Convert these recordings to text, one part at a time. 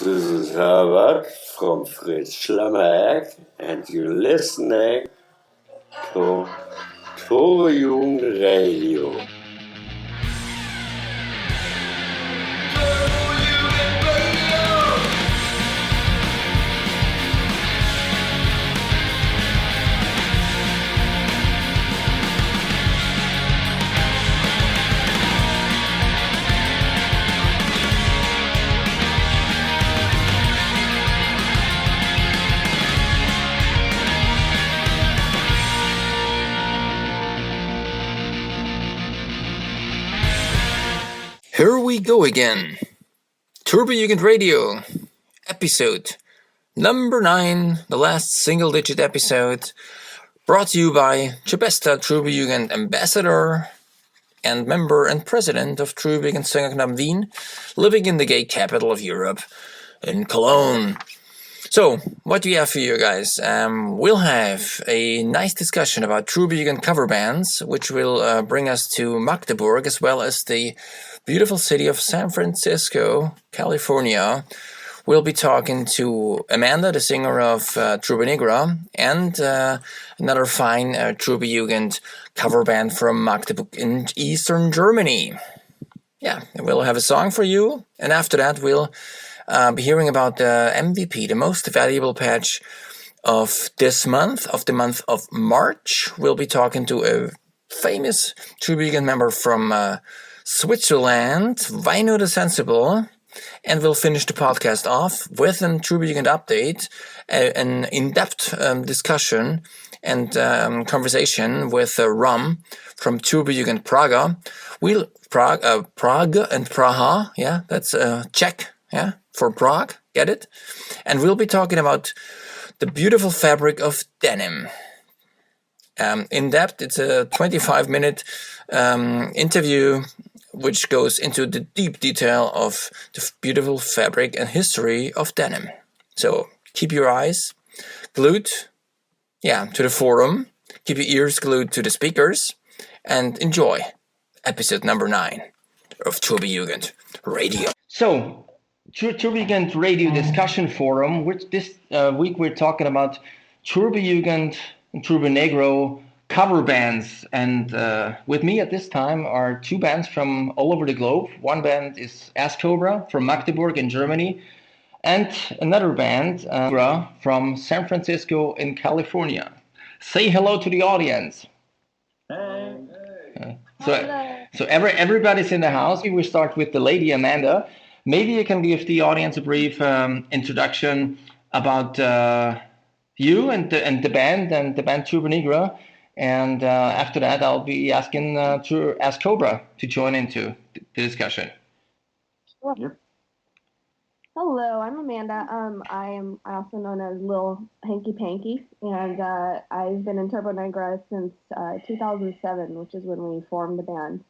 This is Herbert from Fritz Schlammerk, and you're listening to TurbonegrA Radio. Here we go again. TurbonegrA Radio, episode number 9, the last single-digit episode, brought to you by Chebesta TurbonegrA ambassador and member and president of TurbonegrA Sängerknaben Wien, living in the gay capital of Europe, in Cologne. So, what do we have for you guys? We'll have a nice discussion about TurbonegrA cover bands, which will bring us to Magdeburg, as well as the beautiful city of San Francisco, California. We'll be talking to Amanda, the singer of TurbonegrA, and another fine TurbonegrA cover band from Magdeburg in eastern Germany. Yeah, and we'll have a song for you, and after that we'll be hearing about the MVP, the most valuable patch of this month, of the month of March. We'll be talking to a famous TurbonegrA member from Switzerland, Weino the Sensible, and we'll finish the podcast off with a TurbonegrA update, an in-depth discussion and conversation with RUM from TurbonegrA Praha. Prague and Praha, yeah, that's Czech, yeah, for Prague, get it? And we'll be talking about the beautiful fabric of denim. In depth, it's a 25-minute interview which goes into the deep detail of the beautiful fabric and history of denim. So keep your eyes glued, to the forum, keep your ears glued to the speakers, and enjoy episode number 9 of TurbonegrA Radio. So, TurbonegrA Radio discussion forum, which this week we're talking about TurbonegrA and TurboneGro cover bands, and with me at this time are two bands from all over the globe. One band is Cobra from Magdeburg in Germany, and another band from San Francisco in California. Say hello to the audience. Hey. So everybody's in the house. We will start with the lady Amanda. Maybe you can give the audience a brief introduction about you and the band TurbonegrA. And after that, I'll be asking to ask Cobra to join into the discussion. Sure. Yep. Hello, I'm Amanda. I am also known as Lil Hanky Panky, and I've been in TurbonegrA since 2007, which is when we formed the band.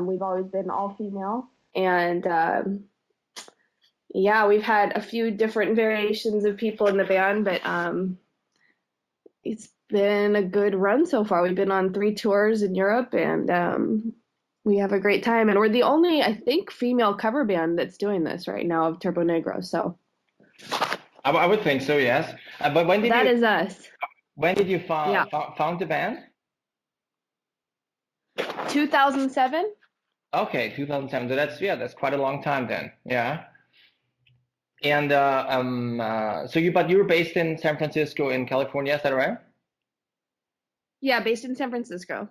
We've always been all female, and we've had a few different variations of people in the band, but it's been a good run so far. We've been on 3 tours in Europe, and we have a great time. And we're the only, I think, female cover band that's doing this right now of TurbonegrA. So I would think so, yes. But when did that is us. When did you found the band? 2007. Okay, 2007. So that's quite a long time then. Yeah. And but you were based in San Francisco in California, is that right? Yeah, based in San Francisco.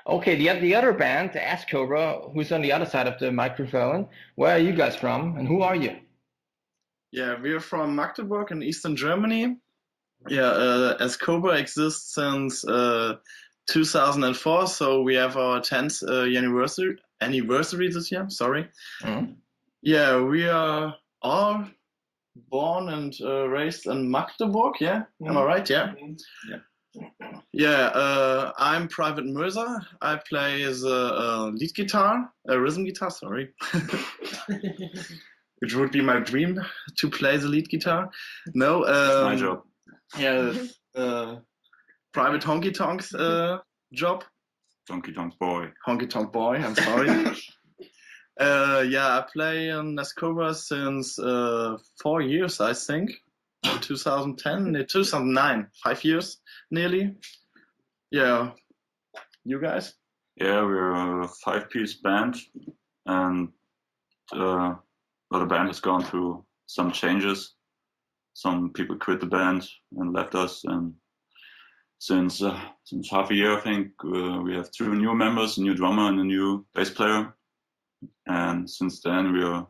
Okay, the other band, the Cobra, who's on the other side of the microphone. Where are you guys from, and who are you? Yeah, we're from Magdeburg in eastern Germany. Yeah, Cobra exists since 2004, so we have our 10th anniversary this year. Sorry. Mm-hmm. Yeah, we are all born and raised in Magdeburg. Yeah, am I right? Yeah. Yeah. Yeah, I'm Private Mirza. I play the lead guitar, rhythm guitar, sorry. Which would be my dream, to play the lead guitar. No, it's my job. Yeah, Private Honky Tonk's job. Honky Tonk Boy. Honky Tonk Boy, I'm sorry. Yeah, I play in Nescobra since 4 years, I think. 2010, 2009, 5 years nearly. Yeah, you guys? Yeah, we're a 5-piece band, and well, the band has gone through some changes. Some people quit the band and left us, and since half a year, I think we have 2 new members, a new drummer and a new bass player. And since then, we are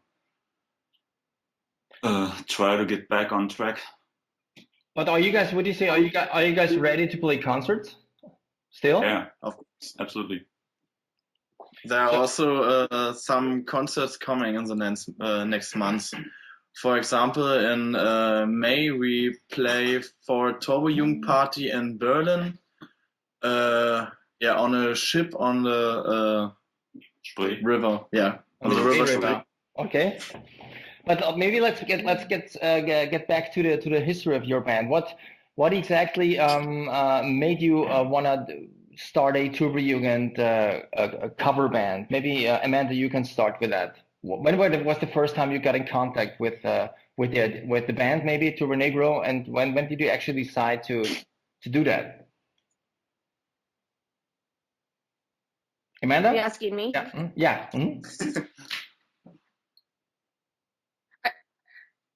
try to get back on track. But are you guys? What do you say? Are you guys ready to play concerts still? Yeah, of course, absolutely. There are also some concerts coming in the next month. For example, in May we play for a Turbojugend party in Berlin. On a ship on the river. Yeah, on the river Spree. Okay. But maybe let's get back to the history of your band. What exactly made you wanna start a Turbojugend a cover band? Maybe Amanda, you can start with that. When was the first time you got in contact with the band? Maybe TurboneGro, and when did you actually decide to do that? Amanda? Are you asking me? Yeah. Yeah. Mm-hmm.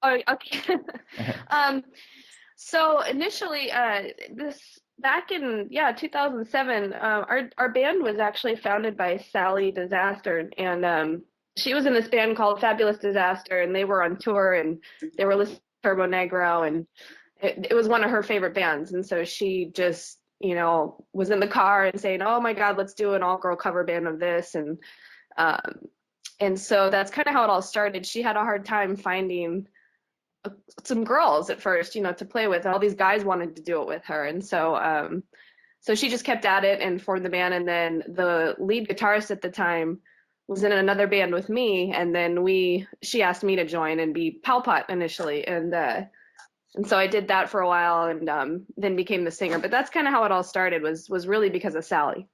Oh, okay. So initially, this back in 2007, our band was actually founded by Sally Disaster, and she was in this band called Fabulous Disaster, and they were on tour, and they were listening to Turbonegro, and it was one of her favorite bands, and so she just was in the car and saying, "Oh my God, let's do an all-girl cover band of this," and so that's kind of how it all started. She had a hard time finding some girls at first, to play with. All these guys wanted to do it with her, and so she just kept at it and formed the band. And then the lead guitarist at the time was in another band with me, and then she asked me to join and be Palpot initially, and so I did that for a while, and then became the singer. But that's kind of how it all started. Was really because of Sally.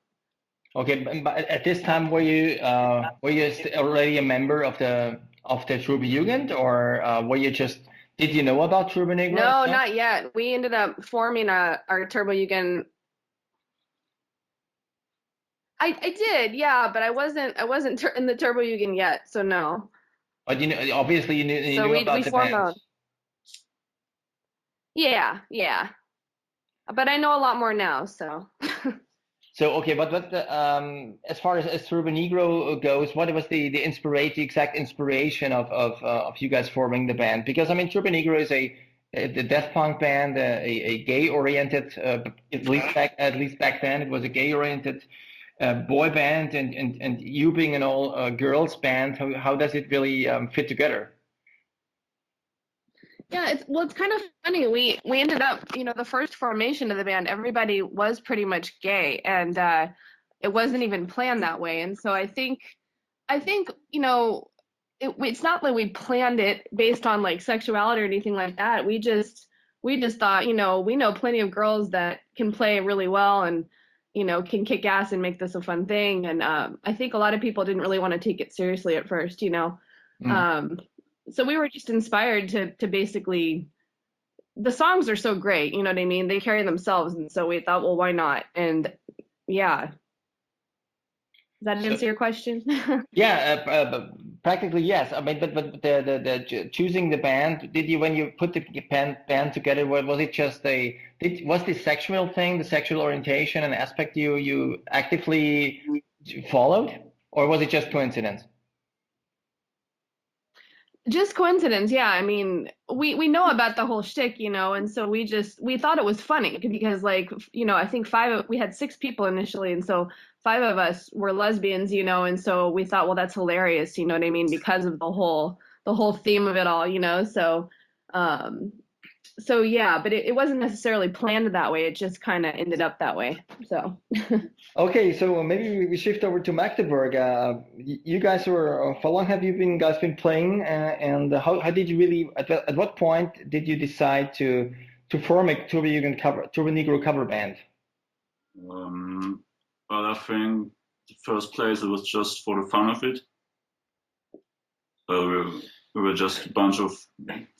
Okay, but at this time, were you already a member of the Turbojugend, or were you just? Did you know about TurbonegrA? No, not yet. We ended up forming our Turbojugend. I did, yeah, but I wasn't in the Turbojugend yet, so no. But obviously you knew about the band. Yeah. But I know a lot more now, so. So okay, but as far as Turbonegro goes, what was the exact inspiration of you guys forming the band? Because I mean, Turbonegro is a death punk band, a gay oriented, at least back then it was a gay oriented boy band, and you being an all girls band, how does it really fit together? Yeah, it's kind of funny. We ended up, the first formation of the band, everybody was pretty much gay, and it wasn't even planned that way. And so I think it's not like we planned it based on like sexuality or anything like that. We just thought, we know plenty of girls that can play really well and can kick ass and make this a fun thing. And I think a lot of people didn't really want to take it seriously at first, So we were just inspired to basically, the songs are so great, you know what I mean? They carry themselves, and so we thought, well, why not? And yeah. Does that answer your question? Yeah, practically yes. I mean, but the choosing the band, did you, when you put the band together, was it just was the sexual thing, the sexual orientation, an aspect you actively followed, or was it just coincidence? Just coincidence, yeah. I mean, we know about the whole shtick, and so we thought it was funny because, like, I think we had 6 people initially, and so 5 of us were lesbians, and so we thought, well, that's hilarious, you know what I mean, because of the whole theme of it all, so yeah, but it wasn't necessarily planned that way. It just kind of ended up that way. So. Okay, so maybe we shift over to Magdeburg. You guys for how long have you guys been playing? And how did you really? At what point did you decide to form a Turbonegro cover band? Well, I think the first place it was just for the fun of it. We were just a bunch of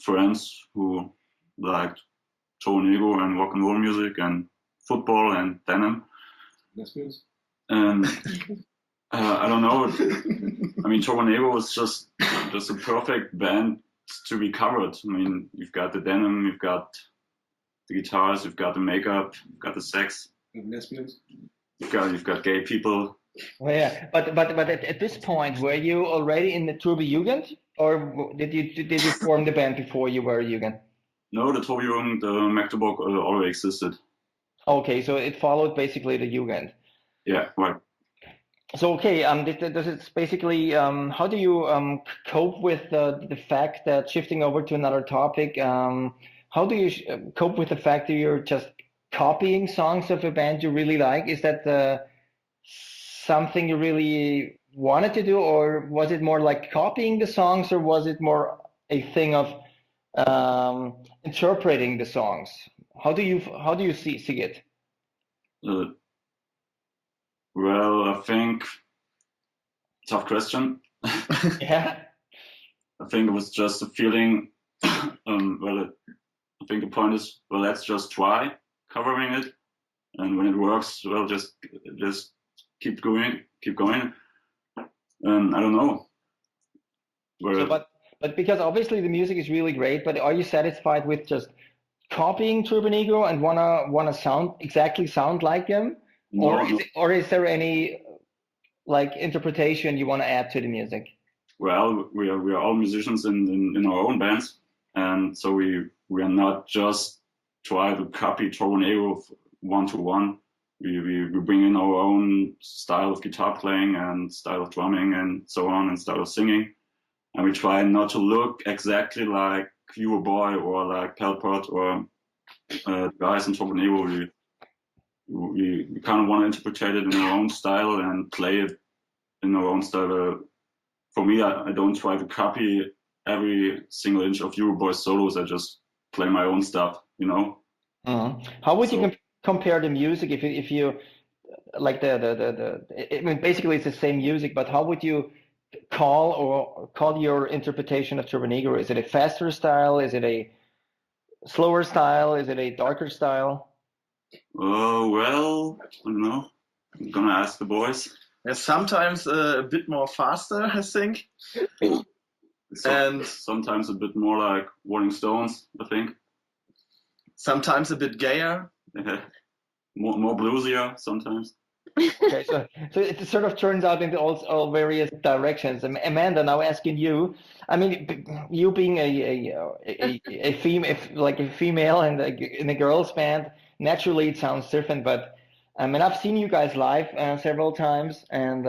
friends who liked Turbonegro and rock and roll music and football and Denim. And I don't know. I mean, Turbonegro was just a perfect band to be covered. I mean, you've got the Denim, you've got the guitars, you've got the makeup, you've got the sex, you've got gay people. Well, yeah, but at this point, were you already in the Turbojugend, or did you form the band before you were a Jugend? No, the Turbojugend, Magdeburg already existed. Okay, so it followed basically the Jugend. Yeah, right. So okay, does it basically how do you cope with the fact that, shifting over to another topic, how do you cope with the fact that you're just copying songs of a band you really like? Is that something you really wanted to do, or was it more like copying the songs, or was it more a thing of interpreting the songs? How do you see it? Well, I think tough question. Yeah. I think it was just a feeling. I think the point is, well, let's just try covering it, and when it works, well, just keep going. And I don't know. So, but because obviously the music is really great, but are you satisfied with just copying Turbonegro and wanna sound like them, or is there any like interpretation you want to add to the music? Well, we are all musicians in our own bands, and so we are not just try to copy Turbonegro 1-to-1. We bring in our own style of guitar playing and style of drumming and so on, and style of singing, and we try not to look exactly like Euro Boy or like Pelpot or guys in Turbonegro. We kind of want to interpret it in our own style and play it in our own style. For me, I don't try to copy every single inch of Euroboy solos. I just play my own stuff, you know. How would you compare the music if you like I mean, basically it's the same music, but how would you call your interpretation of Turbonegro? Is it a faster style? Is it a slower style? Is it a darker style? Well, I don't know. I'm gonna ask the boys. Yeah, sometimes a bit more faster, I think. And sometimes a bit more like Rolling Stones, I think. Sometimes a bit gayer. Yeah. More bluesier sometimes. Okay, so it sort of turns out into all various directions. Amanda, now asking you, I mean, you being a female, like a female and in a girls band, naturally it sounds different. But I mean, I've seen you guys live several times, and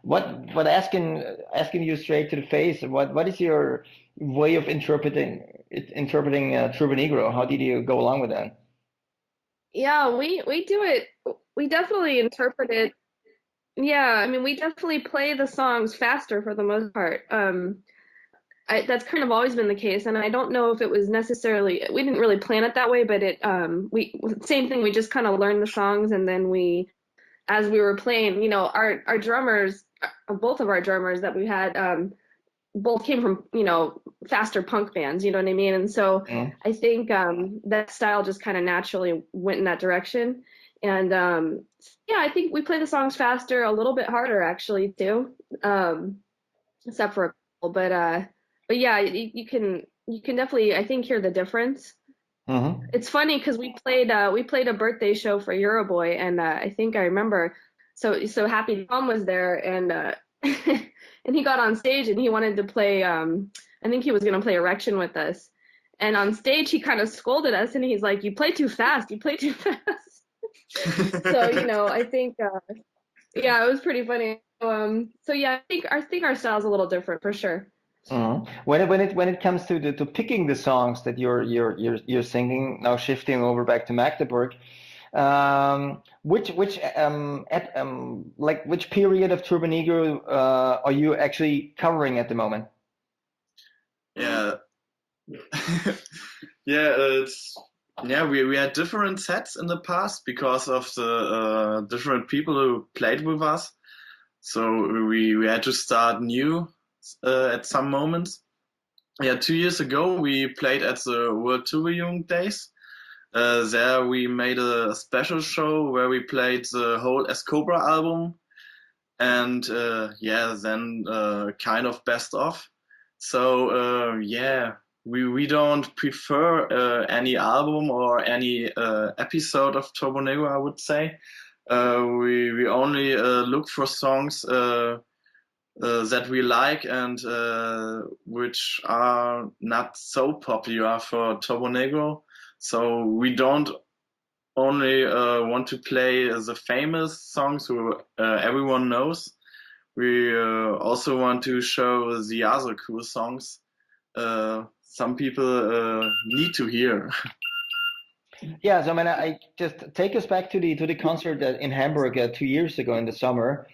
what asking you straight to the face, what is your way of interpreting Turbonegro? How did you go along with that? Yeah, we do it. We definitely interpret it. Yeah, I mean, we definitely play the songs faster for the most part. That's kind of always been the case, and I don't know if it was necessarily, we didn't really plan it that way, but same thing. We just kind of learned the songs, and then as we were playing, you know, our drummers, both of our drummers that we had, both came from, you know, faster punk bands, you know what I mean? And so I think that style just kind of naturally went in that direction. And yeah, I think we play the songs faster, a little bit harder actually too, except for a couple. But yeah, you can definitely, I think, hear the difference. It's funny because we played a birthday show for Euroboy, and I think I remember. So Happy Tom was there, and and he got on stage and he wanted to play. I think he was going to play Erection with us, and on stage he kind of scolded us, and he's like, "You play too fast. You play too fast." So you know, I think yeah, it was pretty funny. So yeah, I think our style's a little different for sure. When it comes to picking the songs that you're singing, now shifting over back to Magdeburg, which period of Turbonegro are you actually covering at the moment? Yeah, we had different sets in the past because of the different people who played with us. So we had to start new at some moments. Yeah, 2 years ago we played at the World Turbojugend Days. There we made a special show where we played the whole Cobra album, and then kind of best of. So we don't prefer any album or any episode of TurbonegrA, I would say. We only look for songs that we like and which are not so popular for TurbonegrA. So we don't only want to play the famous songs who everyone knows. We also want to show the other cool songs some people need to hear. Yeah, so I just take us back to the concert in Hamburg 2 years ago in the summer.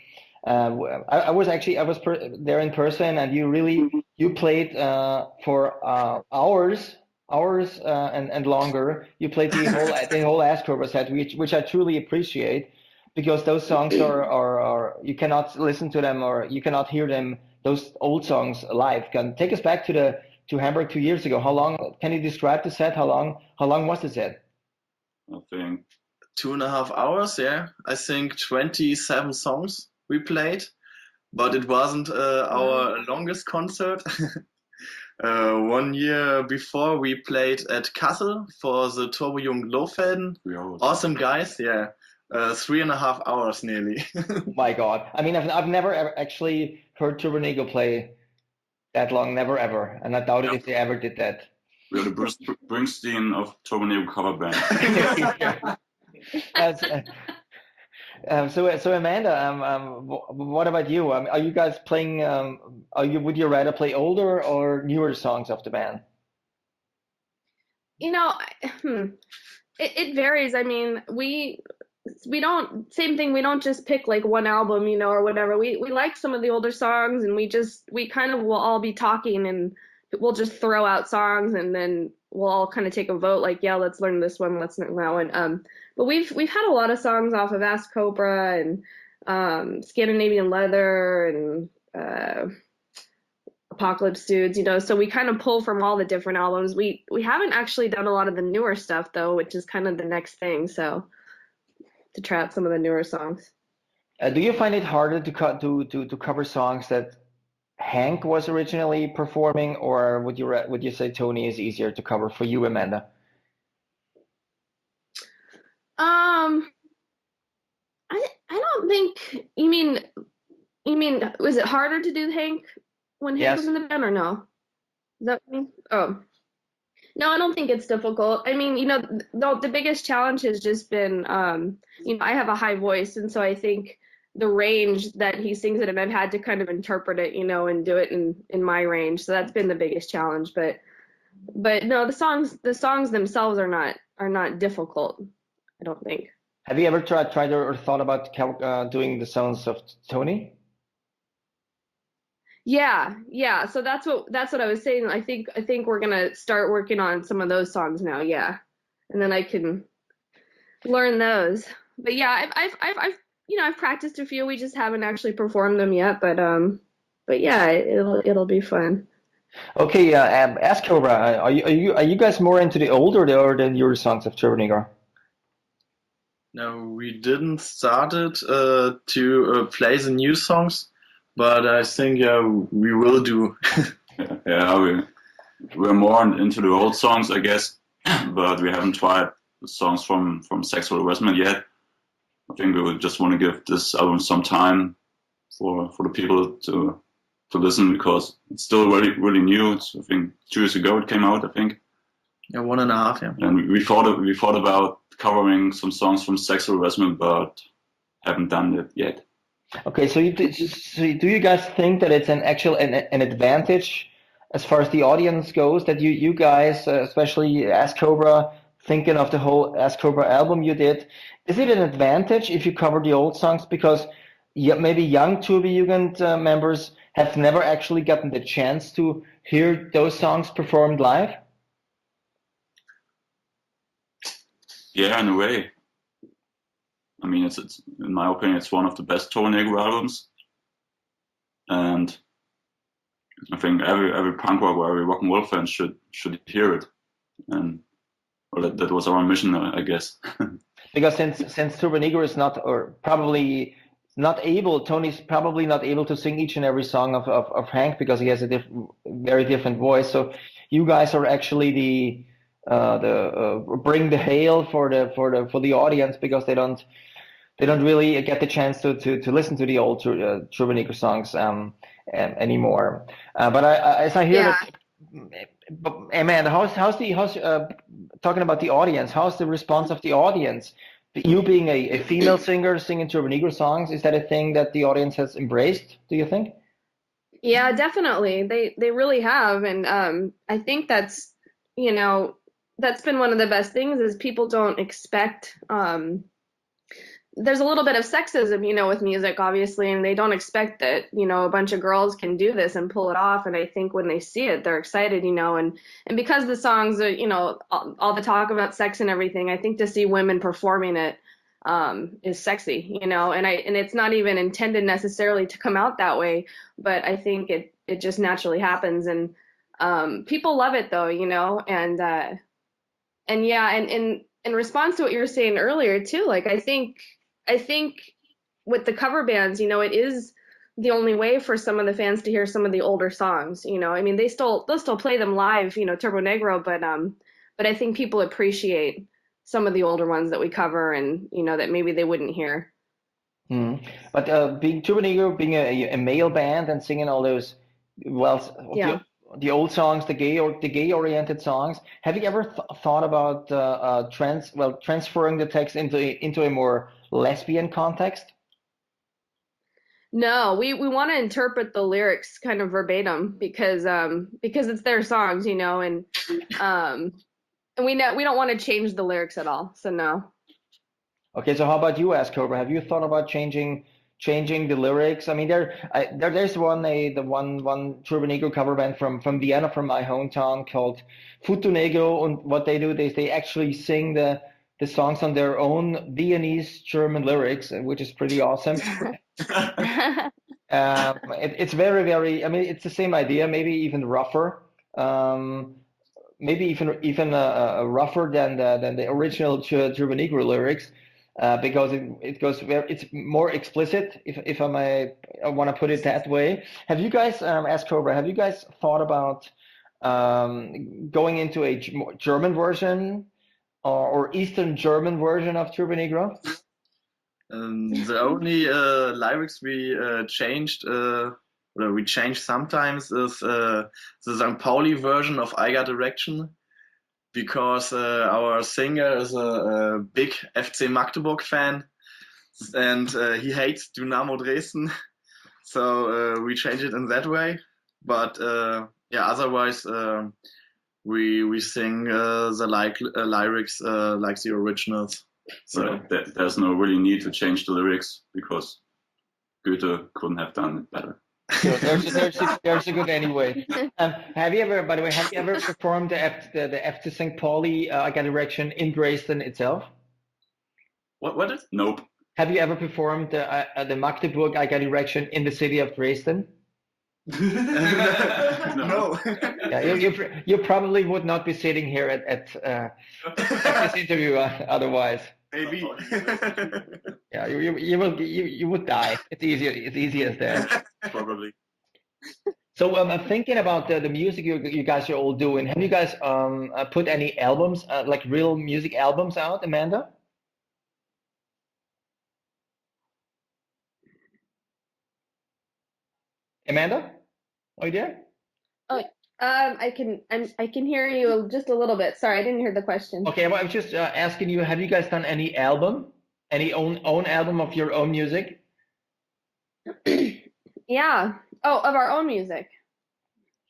I was there in person, and you played for hours and longer. You played the whole Cobra set, which I truly appreciate, because those songs are you cannot listen to them or you cannot hear them, those old songs, live. Can take us back to Hamburg 2 years ago. How long can you describe the set? How long was the set? I think 2.5 hours. Yeah, I think 27 songs we played, but it wasn't our longest concert. 1 year before we played at Kassel for the Turbojugend Lohfelden. Awesome guys, yeah. 3.5 hours nearly. My God, I mean, I've never actually heard Turbonegro play that long, never ever, and I doubt it if they ever did that. We are the Bruce Springsteen of Turbonegro cover band. So Amanda, what about you? Are you guys playing? Would you rather play older or newer songs of the band? It varies. I mean, we don't, same thing. We don't just pick like one album, or whatever. We like some of the older songs, and we kind of will all be talking, and we'll just throw out songs, and then we'll all kind of take a vote, like, yeah, let's learn this one, let's learn that one. But we've had a lot of songs off of Cobra and Scandinavian Leather and Apocalypse Dudes, so we kind of pull from all the different albums. We haven't actually done a lot of the newer stuff though, which is kind of the next thing. So to try out some of the newer songs. Do you find it harder to cover songs that Hank was originally performing, or would you say Tony is easier to cover for you, Amanda? I don't think you mean was it harder to do Hank when Hank was in the band, or no? Is that what you mean? Oh. No, I don't think it's difficult. I mean, the biggest challenge has just been I have a high voice, and so I think the range that he sings it, and I've had to kind of interpret it, and do it in my range. So that's been the biggest challenge. But no, the songs themselves are not difficult, I don't think. Have you ever tried or thought about doing the songs of Tony? Yeah. So that's what I was saying. I think we're gonna start working on some of those songs now. Yeah, and then I can learn those. But yeah, I've practiced a few. We just haven't actually performed them yet. But yeah, it'll be fun. Okay, ask Cobra. Are you guys more into the older or the newer songs of TurbonegrA? No, we didn't started to play the new songs, but I think we will do. we're more into the old songs, I guess, but we haven't tried the songs from Sexual Harassment yet. I think we would just want to give this album some time for the people to listen, because it's still really, really new. It's, I think 2 years ago it came out, I think. Yeah, 1.5, yeah. And we thought about covering some songs from Sexual Harassment, but haven't done it yet. Okay, so do you guys think that it's an advantage as far as the audience goes, that you guys, especially Ask Cobra, thinking of the whole Ask Cobra album you did, is it an advantage if you cover the old songs, because maybe young Turbojugend members have never actually gotten the chance to hear those songs performed live? Yeah, in a way. I mean, it's in my opinion, it's one of the best TurbonegrA albums, and I think every punk rock or every rock and roll fan should hear it, and well, that was our mission, I guess. Because since TurbonegrA is not, or probably not able, Tony's probably not able to sing each and every song of Hank because he has a very different voice. So you guys are actually the bring the hail for the audience because they don't really get the chance to listen to the old TurbonegrA songs anymore. But as I hear that, Amanda, how's talking about the audience? How's the response of the audience? You being a female singer singing TurbonegrA songs, is that a thing that the audience has embraced? Do you think? Yeah, definitely. They really have, and I think that's that's been one of the best things is people don't expect. There's a little bit of sexism, with music, obviously, and they don't expect that, a bunch of girls can do this and pull it off. And I think when they see it, they're excited, and because the songs are, all the talk about sex and everything, I think to see women performing it is sexy, and it's not even intended necessarily to come out that way, but I think it just naturally happens. And people love it though, and yeah, and in response to what you were saying earlier too, like I think with the cover bands, it is the only way for some of the fans to hear some of the older songs. I mean, they'll still play them live, Turbonegro, but I think people appreciate some of the older ones that we cover and that maybe they wouldn't hear. But being Turbonegro, being a male band and singing all those the old songs, the gay-oriented songs. Have you ever thought about transferring the text into a more lesbian context? No, we want to interpret the lyrics kind of verbatim because it's their songs, and we don't want to change the lyrics at all. So no. Okay, so how about you, Cobra? Have you thought about changing the lyrics? I mean, there's one Turbonegro cover band from Vienna, from my hometown, called Futunegro, and what they do is they actually sing the songs on their own Viennese German lyrics, which is pretty awesome. It's very, very. I mean, it's the same idea, maybe even rougher. Maybe even rougher than the original Turbonegro lyrics. Because it's more explicit, if I want to put it that way. Have you guys, Cobra, have you guys thought about going into a German version or Eastern German version of Turbonegro? The only lyrics we changed, or we change sometimes, is the St. Pauli version of I Got Erection. Because our singer is a big FC Magdeburg fan, and he hates Dynamo Dresden, so we changed it in that way. But otherwise we sing the lyrics like the originals. So there's no really need to change the lyrics because Goethe couldn't have done it better. So there's a good anyway. Have you ever performed the FC St. Pauli I Got Erection in Dresden itself? What is? Nope. Have you ever performed the Magdeburg I Got Erection in the city of Dresden? No. Yeah, you probably would not be sitting here at this interview otherwise. Maybe. Yeah, you would die. It's easier as that. Probably. So I'm thinking about the music you guys are all doing. Have you guys put any albums, like real music albums out, Amanda? Amanda, are you there? Oh, I can hear you just a little bit. Sorry, I didn't hear the question. Okay, well, I was just asking you, have you guys done any own album of your own music? Yeah. Oh, of our own music.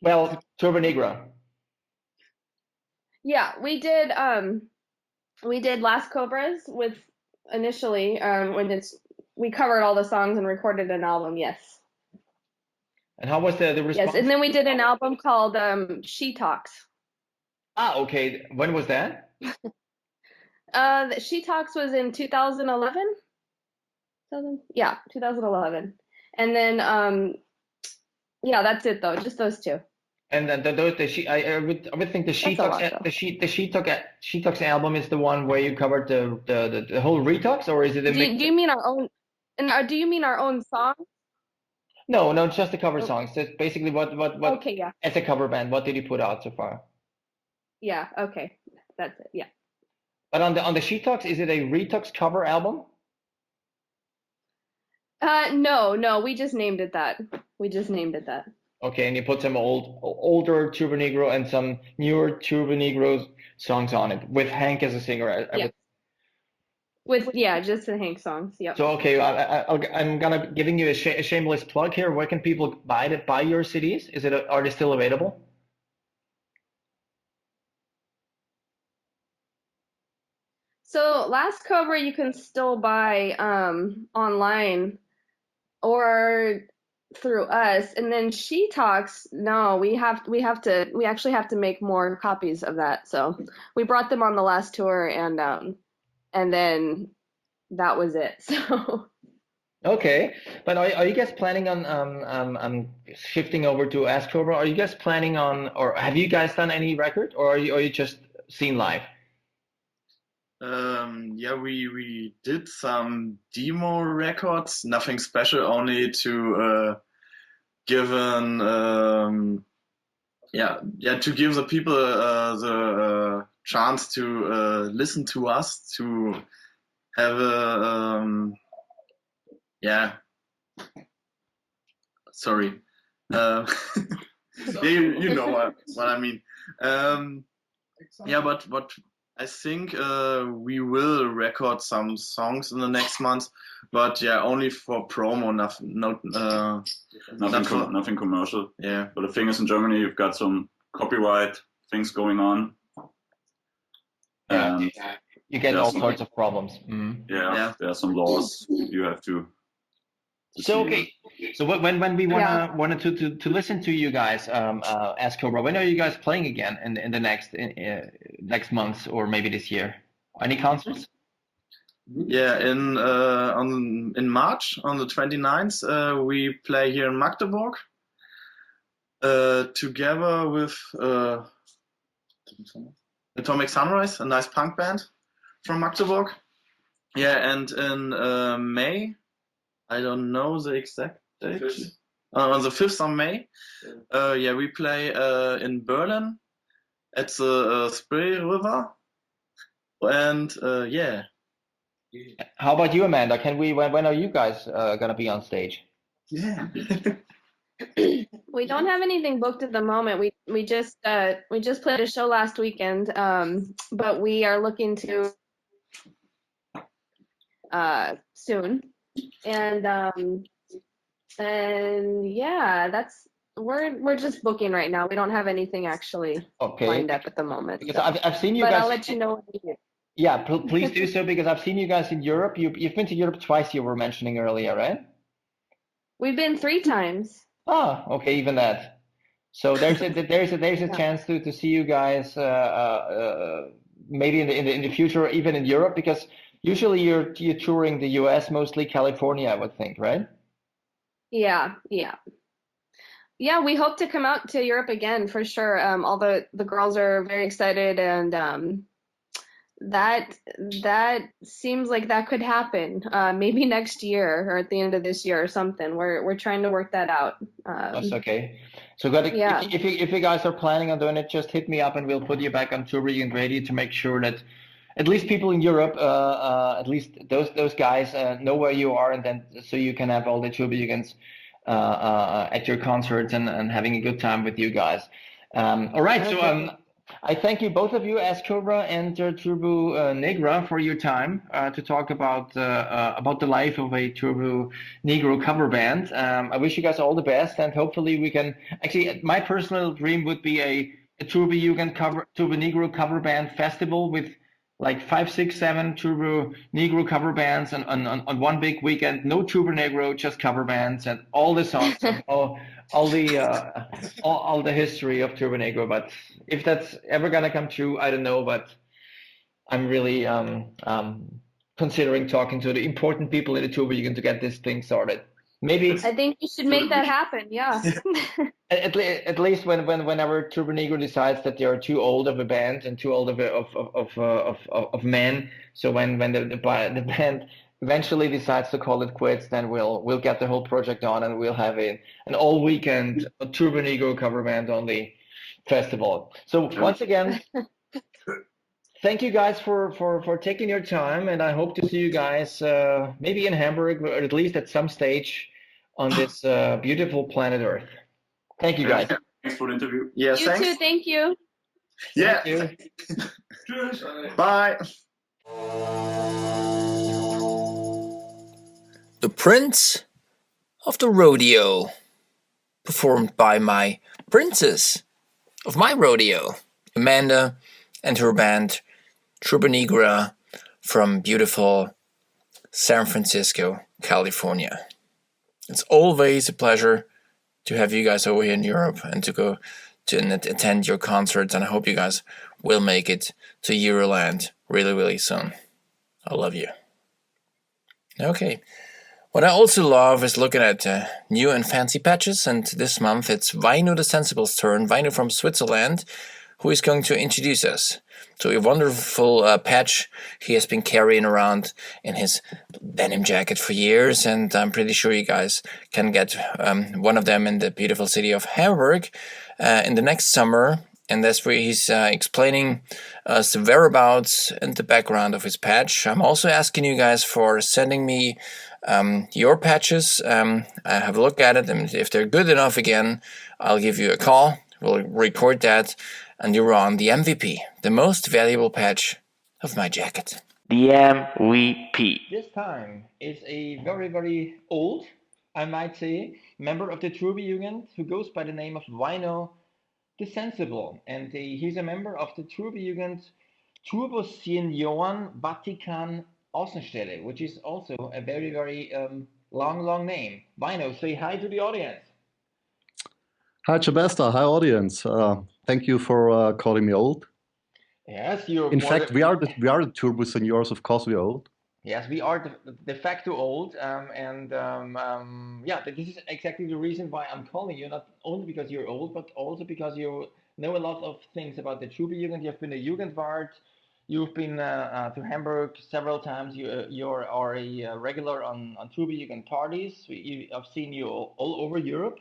Well, TurbonegrA. Yeah, we did Last Cobras with initially when we covered all the songs and recorded an album. Yes. And how was the response? Yes, and then we did an album called She Talks. Ah, okay. When was that? She Talks was in 2011. 2011. And then Yeah, that's it though. Just those two. And then I would think the She That's a Talks lot, She Talks album is the one where you covered the whole Retox, or is it a Do mix? you mean our own? And do you mean our own song? No, it's just the cover Oh, songs. That's basically what okay, yeah, as a cover band, what did you put out so far? yeah, okay, that's it. Yeah. But on the She Talks, is it a Retox cover album? No, we just named it that. We just named it that. Okay, and you put some older Turbonegro and some newer Turbonegro songs on it with Hank as a singer. Yeah. Just the Hank songs. Yep. So okay, I'm gonna giving you a shameless plug here. Where can people buy your CDs? Are they still available? So Last Cobra you can still buy online or through us, and then She Talks. No, we actually have to make more copies of that. So we brought them on the last tour, and then that was it. So. Okay, but are you guys planning on shifting over to Ask Cobra? Are you guys planning on, or have you guys done any record, or are you just seen live? Yeah, we did some demo records, nothing special, only to give to give the people the chance to listen to us, to have a sorry, you know what I mean. But what I think we will record some songs in the next month, but only for promo, nothing commercial. Yeah. But the thing is, in Germany, you've got some copyright things going on. And you get all sorts of problems. Mm. Yeah, there are some laws you have to. So okay, so when we wanted to listen to you guys, Ask Cobra, when are you guys playing again in the next month or maybe this year? Any concerts? Yeah, in March on the 29th, we play here in Magdeburg together with Atomic Sunrise, a nice punk band from Magdeburg. Yeah, and in May. I don't know the exact date. On the 5th of May, we play in Berlin at the Spree River, and How about you, Amanda? When are you guys gonna be on stage? Yeah. We don't have anything booked at the moment. We just played a show last weekend, but we are looking to soon. And we're just booking right now. We don't have anything actually lined up at the moment. Because I've seen you but guys. I'll let you know when we do. Yeah, please do so, because I've seen you guys in Europe. You've been to Europe twice. You were mentioning earlier, right? We've been 3 times. Ah, okay, even that. So there's a chance to see you guys maybe in the future, even in Europe, because usually you're touring the US, mostly California, I would think, right? Yeah. We hope to come out to Europe again for sure. All the girls are very excited, and that seems like that could happen. Maybe next year or at the end of this year or something. We're trying to work that out. That's okay. So if you guys are planning on doing it, just hit me up and we'll put you back on TurbonegrA Radio to make sure that at least people in Europe, at least those guys know where you are, and then so you can have all the Turbonegans at your concerts and having a good time with you guys. All right, so I thank you, both of you, Ask Cobra and TurbonegrA, for your time to talk about the life of a TurbonegrA cover band. I wish you guys all the best, and hopefully we can. Actually, my personal dream would be a TurbonegrA cover band festival with like 5, 6, 7 TurbonegrA cover bands on one big weekend. No TurbonegrA, just cover bands, and all the songs, all the history of TurbonegrA. But if that's ever gonna come true, I don't know. But I'm really considering talking to the important people in the Turbo to get this thing started. Maybe I think you should make that happen. Yeah. at least whenever Turbonegro decides that they are too old of a band and too old of men, so when the band eventually decides to call it quits, then we'll get the whole project on and we'll have an all weekend Turbonegro cover band only festival. So once again, thank you guys for taking your time, and I hope to see you guys maybe in Hamburg or at least at some stage on this beautiful planet Earth. Thank you guys. Thanks for the interview. Yeah, You thanks. too. Thank you. Yeah. Thank you. Bye. The Prince of the Rodeo, performed by my princess of my rodeo, Amanda, and her band, TurbonegrA, from beautiful San Francisco, California. It's always a pleasure to have you guys over here in Europe and to go to attend your concerts, and I hope you guys will make it to Euroland really, really soon. I love you. Okay. What I also love is looking at new and fancy patches, and this month it's Weino the Sensible's turn, Weino from Switzerland, who is going to introduce us to a wonderful patch he has been carrying around in his denim jacket for years, and I'm pretty sure you guys can get one of them in the beautiful city of Hamburg in the next summer, and that's where he's explaining us the whereabouts and the background of his patch. I'm also asking you guys for sending me your patches. I have a look at it, and if they're good enough again, I'll give you a call. We'll record that, and you're on the MVP, the most valuable patch of my jacket. The MVP. This time is a very, very old, I might say, member of the Turbojugend who goes by the name of Weino the Sensible. And he's a member of the Turbojugend Turbosenioren Vatikan Außenstelle, which is also a very, very long name. Weino, say hi to the audience. Hi, Chebesta. Hi, audience. Thank you for calling me old. Yes, you're. In fact, we are the Turbo Seniors. Of course, we're old. Yes, we are de facto old, yeah, this is exactly the reason why I'm calling you. Not only because you're old, but also because you know a lot of things about the Turbojugend. You've been a Jugendwart. You've been to Hamburg several times. You are a regular on Turbojugend parties. I've seen you all over Europe.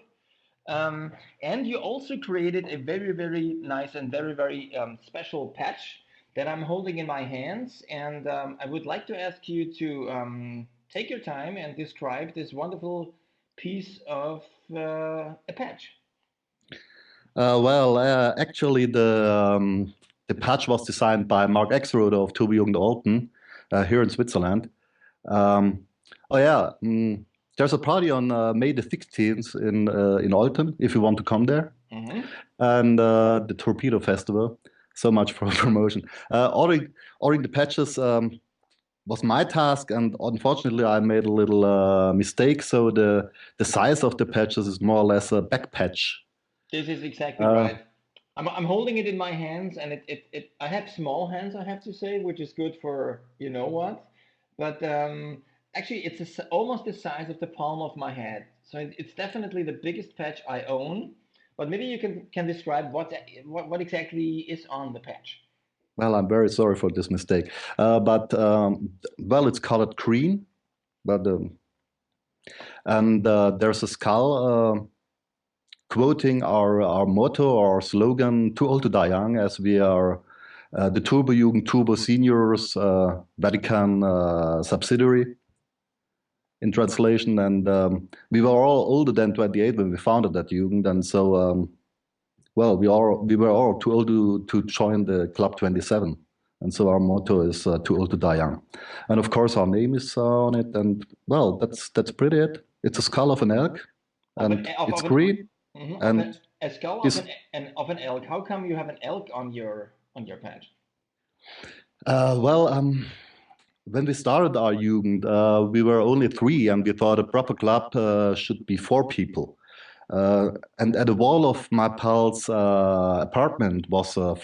And you also created a very, very nice and very, very special patch that I'm holding in my hands. And I would like to ask you to take your time and describe this wonderful piece of a patch. Actually, the patch was designed by Mark Exroder of Turbojugend Olten here in Switzerland. There's a party on May the 16th in Olten, if you want to come there. Mm-hmm. And the Torpedo Festival. So much for promotion. Ordering the patches was my task, and unfortunately I made a little mistake. So the size of the patches is more or less a back patch. This is exactly right. I'm holding it in my hands, and I have small hands, I have to say, which is good for you know what. But actually, it's almost the size of the palm of my hand. So it's definitely the biggest patch I own. But maybe you can describe what exactly is on the patch. Well, I'm very sorry for this mistake. It's colored green, and there's a skull quoting our motto, our slogan, "Too old to die young," as we are the Turbojugend Turbo Seniors Vatican subsidiary. In translation, and we were all older than 28 when we founded that Jugend, and so we were all too old to join the Club 27, and so our motto is "Too old to die young," and of course our name is on it, and well, that's pretty it. It's a skull of an elk, and it's green, and a skull of an elk. How come you have an elk on your patch? When we started our Jugend, we were only 3, and we thought a proper club should be 4 people. And at the wall of my pal's apartment was a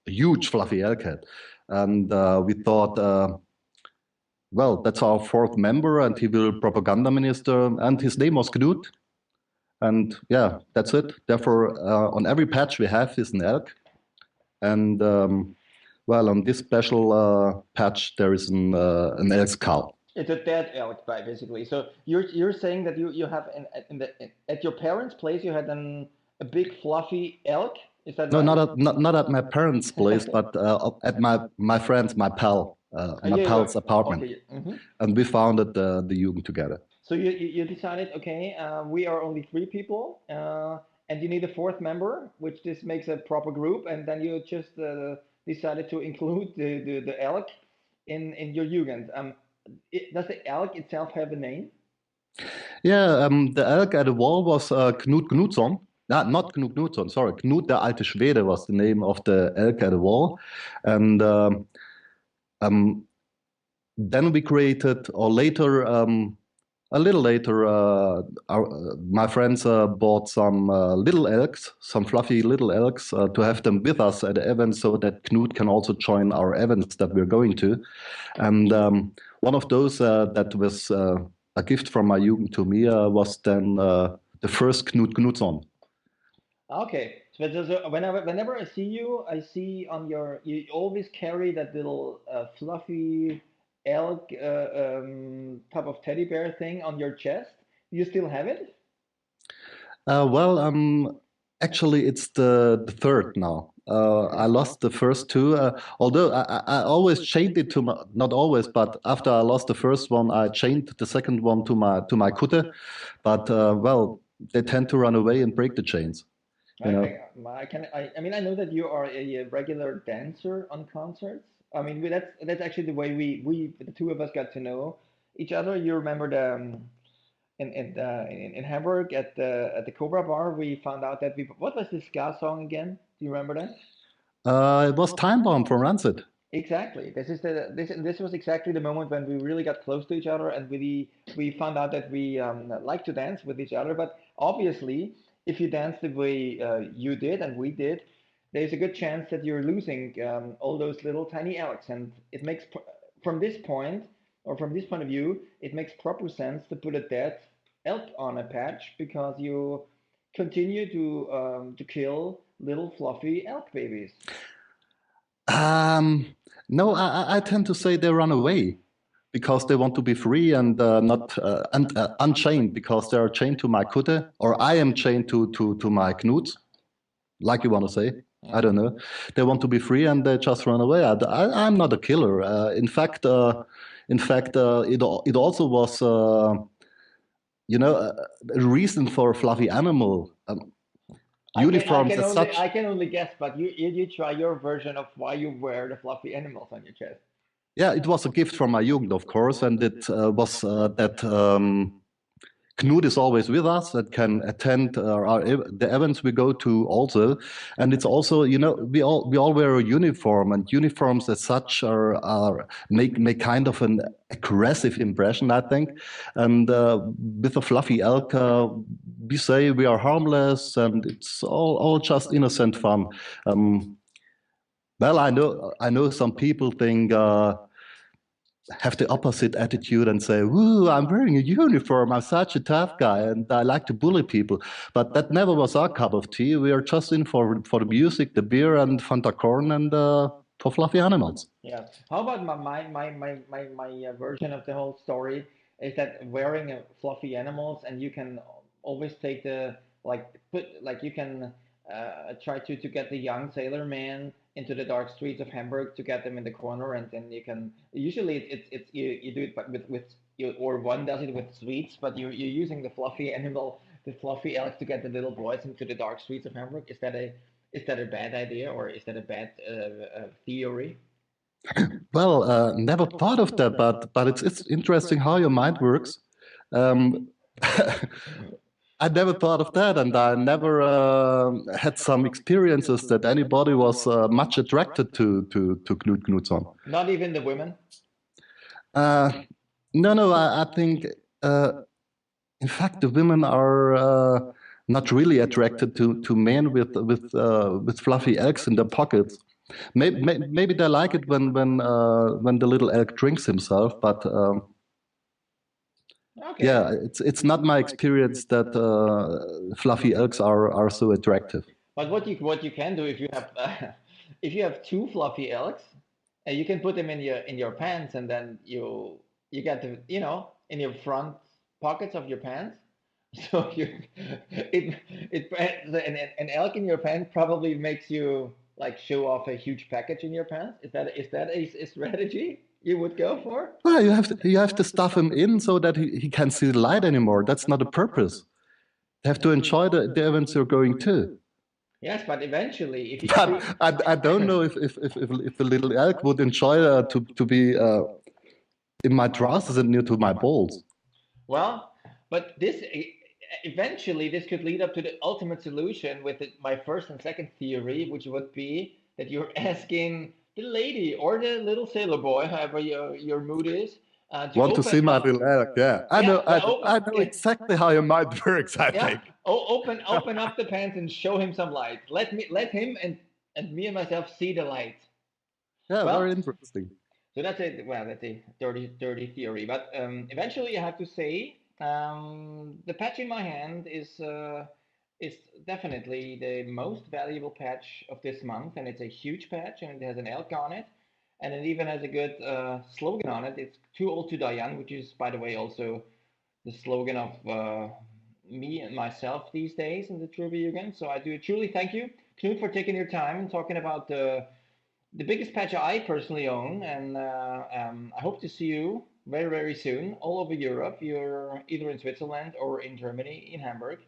huge fluffy elk head. And we thought well, that's our fourth member, and he will propaganda minister, and his name was Knut. And yeah, that's it. Therefore, on every patch we have is an elk. And well, on this special patch, there is an elk skull. It's a dead elk, basically. So you're saying that you have at your parents' place you had a big fluffy elk. Is that no? right? Not at my parents' place, but at my friend's, my pal's apartment. Okay. Mm-hmm. And we founded the Jugend together. So you decided, okay, we are only 3 people, and you need a 4th member, which this makes a proper group, and then you just decided to include the elk in your Jugend. Does the elk itself have a name? Yeah, the elk at the wall was Knut Knutsson. Not Knut Knutsson, sorry. Knut der alte Schwede was the name of the elk at the wall. And then we created, or later, a little later, my friends bought some little elks, some fluffy little elks, to have them with us at the event so that Knut can also join our events that we're going to. And one of those that was a gift from my Jugend to me was then the first Knut Knutsson. Okay, so whenever I see you, I see you always carry that little fluffy elk type of teddy bear thing on your chest. Do you still have it? Well, actually, it's the third now. I lost the first 2, although I always chained it to my, not always, but after I lost the first one, I chained the second one to my kutte. But well, they tend to run away and break the chains. You know? I mean, I know that you are a regular dancer on concerts. I mean, that's actually the way we the 2 of us got to know each other. You remember in Hamburg at the Cobra bar, we found out that what was the ska song again? Do you remember that? It was Time Bomb from Rancid. Exactly. This was exactly the moment when we really got close to each other, and we found out that we like to dance with each other. But obviously, if you dance the way you did and we did, there's a good chance that you're losing all those little tiny elks, and it makes from this point of view, it makes proper sense to put a dead elk on a patch because you continue to kill little fluffy elk babies. No, I tend to say they run away because they want to be free and not unchained, because they are chained to my kutte, or I am chained to my Knuts, like you want to say. I don't know. They want to be free and they just run away. I'm not a killer. In fact, it also was, a reason for fluffy animal uniforms as such. I can only guess, but you try your version of why you wear the fluffy animals on your chest. Yeah, it was a gift from my Jugend, of course, and it was that Knut is always with us and can attend the events we go to also. And it's also, we all wear a uniform, and uniforms as such make kind of an aggressive impression, I think. And with a fluffy elk, we say we are harmless, and it's all just innocent fun. Well, I know some people think have the opposite attitude and say, "Woo, I'm wearing a uniform. I'm such a tough guy, and I like to bully people." But that never was our cup of tea. We are just in for the music, the beer, and Fanta corn, and for fluffy animals. Yeah. How about my version of the whole story is that wearing fluffy animals, and you can always take you can try to get the young sailor man into the dark streets of Hamburg to get them in the corner, and then you can usually it's you do it with or one does it with sweets, but you're using the fluffy animal, the fluffy elk, to get the little boys into the dark streets of Hamburg. Is that a bad idea, or is that a bad theory? Well, never thought of that, but it's interesting how your mind works. I never thought of that, and I never had some experiences that anybody was much attracted to Knut Knutsson. Not even the women? No, I think, in fact, the women are not really attracted to men with fluffy elks in their pockets. Maybe they like it when the little elk drinks himself, but Okay. yeah, it's not my experience that fluffy elks are so attractive. But what you can do if you have if you have two fluffy elks, you can put them in your pants, and then you get them, in your front pockets of your pants. So an elk in your pants probably makes you like show off a huge package in your pants. Is that a strategy you would go for? Well, you have to stuff him in so that he can't see the light anymore. That's not the purpose. You have to enjoy the events you're going to. Yes, but eventually, if you But I don't know if the little elk would enjoy to be in my trousers and near to my balls. Well, but eventually this could lead up to the ultimate solution with my first and second theory, which would be that you're asking the lady or the little sailor boy, however your mood is, to see my little elk. Yeah, I know exactly how your mind works. I think. Open up the pants and show him some light. Let him and me and myself see the light. Yeah, very interesting. So that's a dirty theory. But eventually, I have to say, the patch in my hand is definitely the most valuable patch of this month, and it's a huge patch, and it has an elk on it, and it even has a good slogan on it. It's "Too Old to Die Young," which is, by the way, also the slogan of me and myself these days in the Turbojugend. So I do truly thank you, Knut, for taking your time and talking about the biggest patch I personally own, and I hope to see you very, very soon all over Europe. You're either in Switzerland or in Germany, in Hamburg,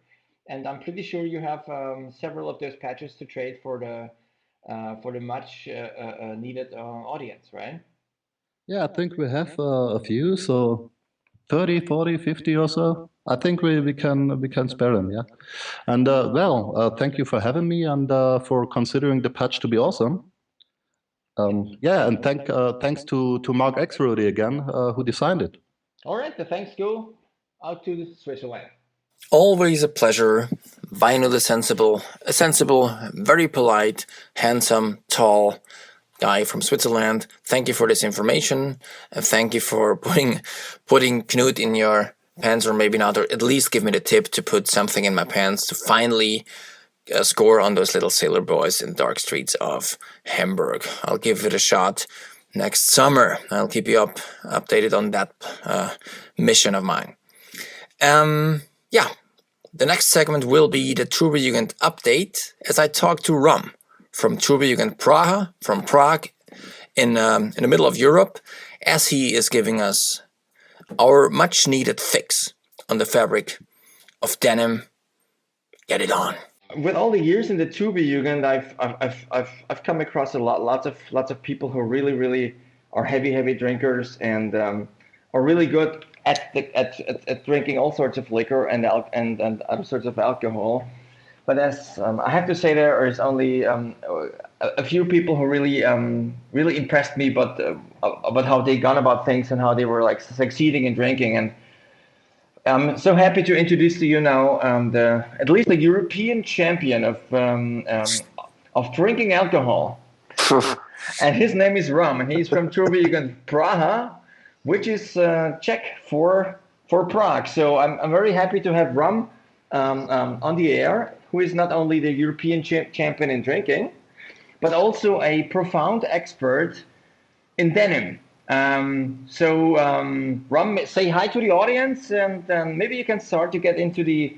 and I'm pretty sure you have several of those patches to trade for the much needed audience, right? Yeah, I think we have a few, so 30, 40, 50 or so. I think we can spare them, yeah. And thank you for having me and for considering the patch to be awesome. Yeah, and thanks to Mark Exrody again, who designed it. All right, the thanks go out to Switzerland. Always a pleasure. Weino the sensible, very polite, handsome, tall guy from Switzerland. Thank you for this information, and thank you for putting Knut in your pants, or maybe not, or at least give me the tip to put something in my pants to finally score on those little sailor boys in the dark streets of Hamburg. I'll give it a shot next summer. I'll keep you updated on that mission of mine. The next segment will be the Turbojugend update, as I talk to RUM from TJR Praha, from Prague, in the middle of Europe, as he is giving us our much needed fix on the fabric of denim. Get it on. With all the years in the Turbojugend, I've come across lots of people who really are heavy drinkers and are really good at drinking all sorts of liquor and other sorts of alcohol. But as I have to say, there is only a few people who really impressed me, but about how they gone about things and how they were like succeeding in drinking. And I'm so happy to introduce to you now at least the European champion of drinking alcohol. And his name is RUM, and he's from TurbonegrA Praha, which is Czech for Prague. So I'm very happy to have RUM on the air, who is not only the European champion in drinking, but also a profound expert in denim. RUM, say hi to the audience, and maybe you can start to get into the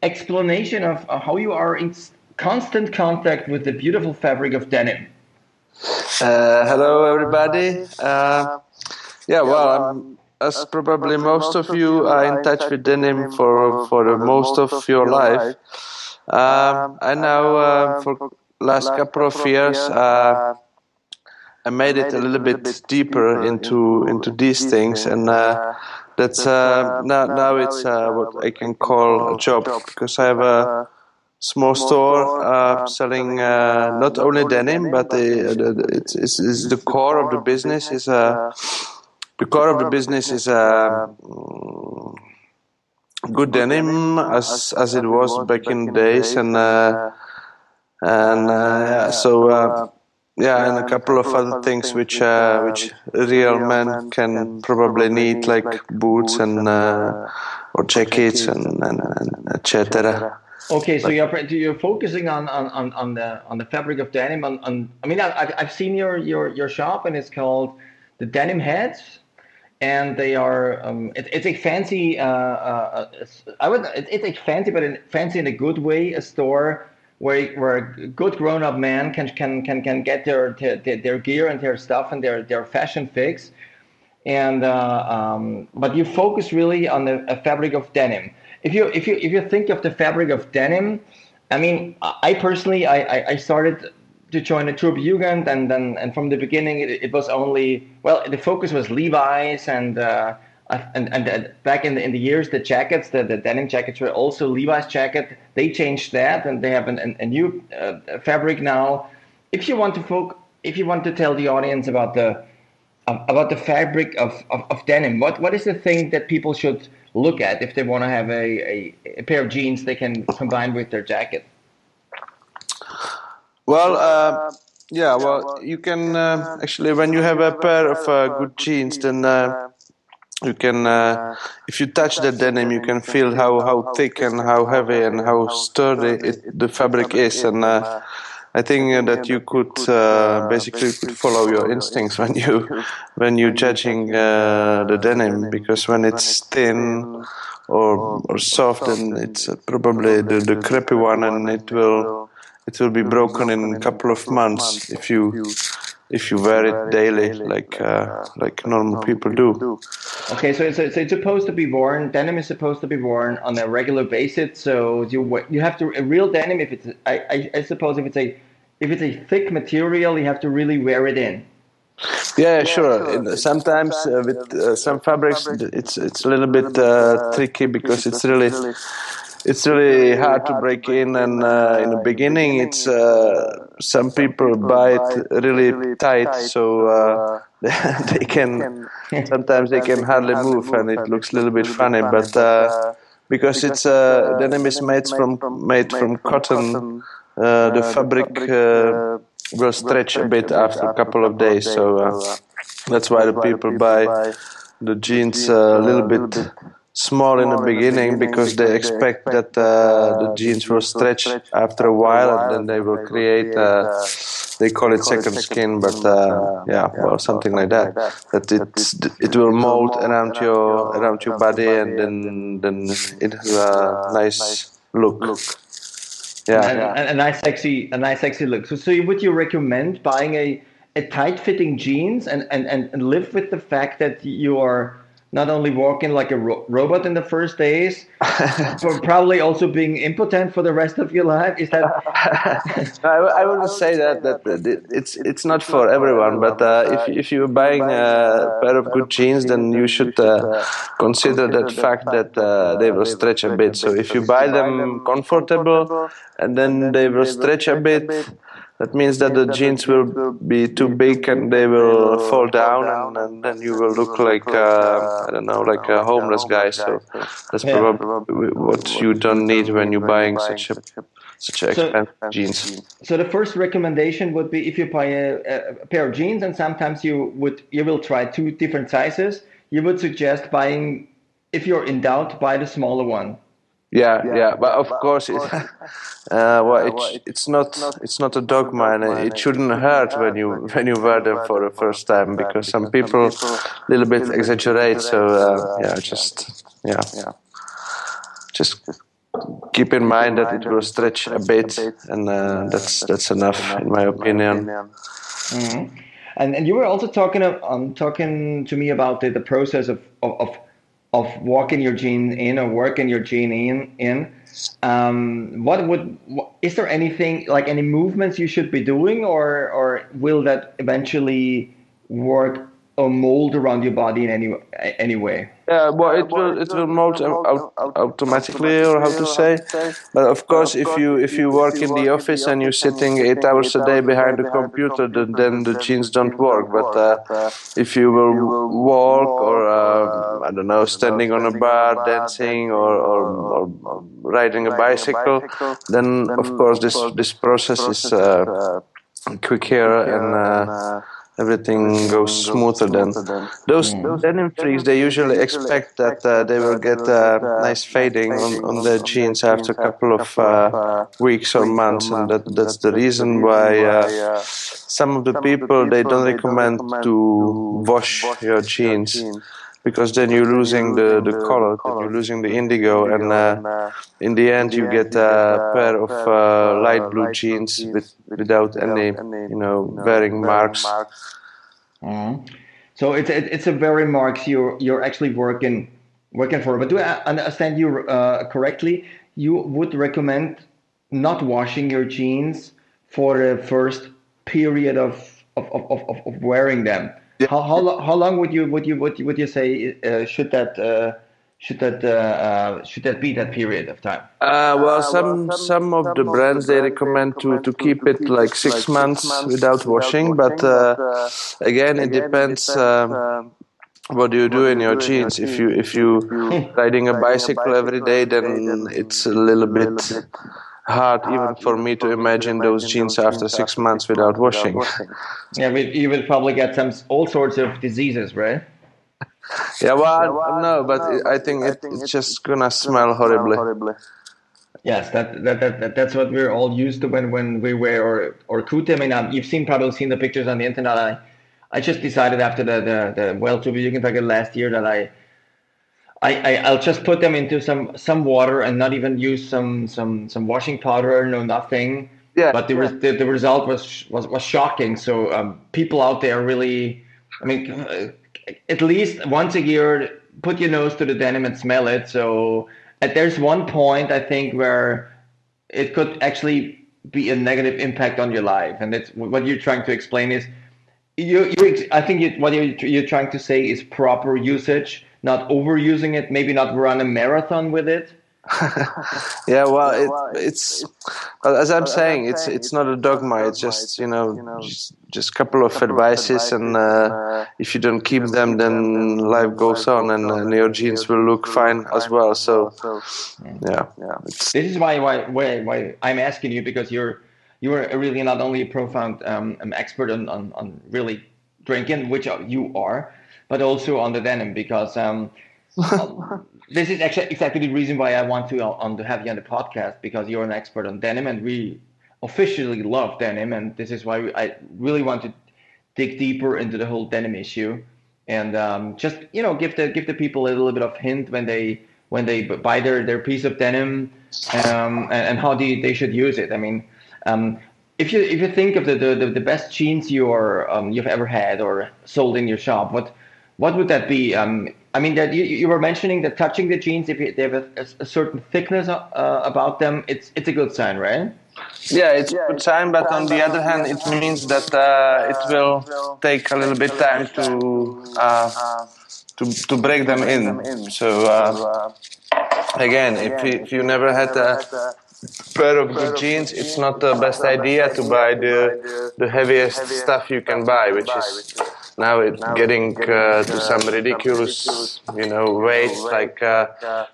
explanation of how you are in constant contact with the beautiful fabric of denim. Hello, everybody. As probably most of you are in touch with denim for the most of your life. I now, for last couple of years, I made it a little bit deeper into these things, and that's now it's what I can call a job, because I have a small store selling not only denim, but it's the core of the business is good denim as it was back in the days, and and a couple of other things which real men can probably need, like boots and or jackets and etc. Okay, so you're focusing on the fabric of denim. I mean, I've seen your shop, and it's called the Denim Heads, and they are it's a fancy it's a fancy, but fancy in a good way, a store where a good grown up man can get their gear and their stuff and their fashion fix, and but you focus really on the fabric of denim. If you think of the fabric of denim, I mean, I personally I started to join the Turbojugend, and from the beginning it was only, well, the focus was Levi's, and back in the years, the jackets, the denim jackets were also Levi's jacket. They changed that, and they have a new fabric now. If you want to tell the audience about the fabric of denim, what is the thing that people should look at if they want to have a pair of jeans they can combine with their jacket? Well, you can actually, when you have a pair of good jeans, then you can, if you touch the denim, you can feel how thick and how heavy and how sturdy the fabric is, and I think that you could basically follow your instincts when you judging the denim, because when it's thin or soft, then it's probably the crappy one, and it will be broken in a couple of months if you wear it daily, like normal people do. Okay, so it's supposed to be worn. Denim is supposed to be worn on a regular basis. So you have to, a real denim. If it's I suppose if it's a thick material, you have to really wear it in. Yeah, sure. Sometimes with some fabrics, it's a little bit tricky, because it's really hard to break in, and in the beginning, it's some people buy it really tight, so they can sometimes they can hardly move, and it looks a little bit funny. But because it's denim is made from cotton, the fabric will stretch a bit after a couple of days, so that's why the people buy the jeans a little bit small in the beginning, because they expect that the jeans will stretch after a while, and then they will create they call it second skin, but something like that. That it will mold around your body, and then it has a nice look. Yeah, and a nice sexy look. So would you recommend buying a tight fitting jeans and live with the fact that you are not only walking like a robot in the first days, but probably also being impotent for the rest of your life? Is that? I wouldn't say that it's not for everyone, but if you're buying a pair of good jeans, then you should consider that fact that they will stretch a bit. So if you buy them comfortable and then they will stretch a bit, that means that the jeans will be too big and they will fall down, and then you will look like like a homeless guy. So that's probably what you don't need when you're buying such expensive jeans. So the first recommendation would be, if you buy a pair of jeans, and sometimes you will try two different sizes, you would suggest buying, if you're in doubt, buy the smaller one. Yeah, but of course it's not a dogma, and it shouldn't hurt when you wear them for the first time, because some people a little bit exaggerate. So just keep in mind that it will stretch a bit, and that's enough, in my opinion. Mm-hmm. And you were also talking to me about the process of walking your jean in or working your jean in. Is there anything, like any movements you should be doing, or will that eventually work or mold around your body in any way? Yeah, well, it will mold automatically, or how to say. But of course, if you work in the office and you're sitting 8 hours a day behind the computer, then the jeans don't work. But if you will walk, or standing on a bar, dancing, or riding a bicycle, then of course this process quicker and everything goes smoother then. Those denim freaks, they usually expect that they will get nice fading on their jeans after a couple of weeks or months, and that's the reason why some of the people, they don't recommend to wash your jeans, because then you're losing the color, then you're losing the indigo, and in the end you get a pair of light blue jeans without any wearing marks. So it's a very marks you're actually working for. But do I understand you correctly? You would recommend not washing your jeans for the first period of wearing them. Yeah. How long would you say should that be that period of time? Well, some of the brands, they recommend to keep it like 6 months without washing, but again, it depends what do you do in your jeans. If you riding a bicycle every day, then it's a little bit hard even for me to imagine those jeans after 6 months without washing. Yeah, you will probably get all sorts of diseases, right? Yeah, well, no, but I think it's just gonna smell horribly. Yes, that's what we're all used to when we wear or kute. I mean, you've probably seen the pictures on the internet. I just decided after the Turbonegro last year that I'll just put them into some water and not even use some washing powder, no nothing. Yeah. But the result was shocking. So people out there really, I mean, at least once a year, put your nose to the denim and smell it. So there's one point I think where it could actually be a negative impact on your life, and that's what you're trying to explain is I think what you're trying to say is proper usage, not overusing it, maybe not run a marathon with it. Yeah, well, it's as I'm saying, it's not a dogma. It's just just a couple of advices, and if you don't keep them, then life goes on, and your jeans will look fine as well. So yeah. This is why I'm asking you, because you're really not only a profound expert on really drinking, which you are, but also on the denim, because this is actually exactly the reason why I want to have you on the podcast, because you're an expert on denim, and we officially love denim, and this is why I really want to dig deeper into the whole denim issue, and just give the people a little bit of hint when they buy their piece of denim, and how they should use it. I mean, if you think of the best jeans you've ever had or sold in your shop, what would that be? I mean, that you were mentioning that touching the jeans, if they have a certain thickness about them, it's a good sign, right? Yeah, it's a good sign, but on the other hand, it means that it will take a little bit time to break them in. So again, if you never had a pair of good jeans, it's not the best idea to buy the heaviest stuff you can buy, which is now it's getting to some ridiculous, weight. Like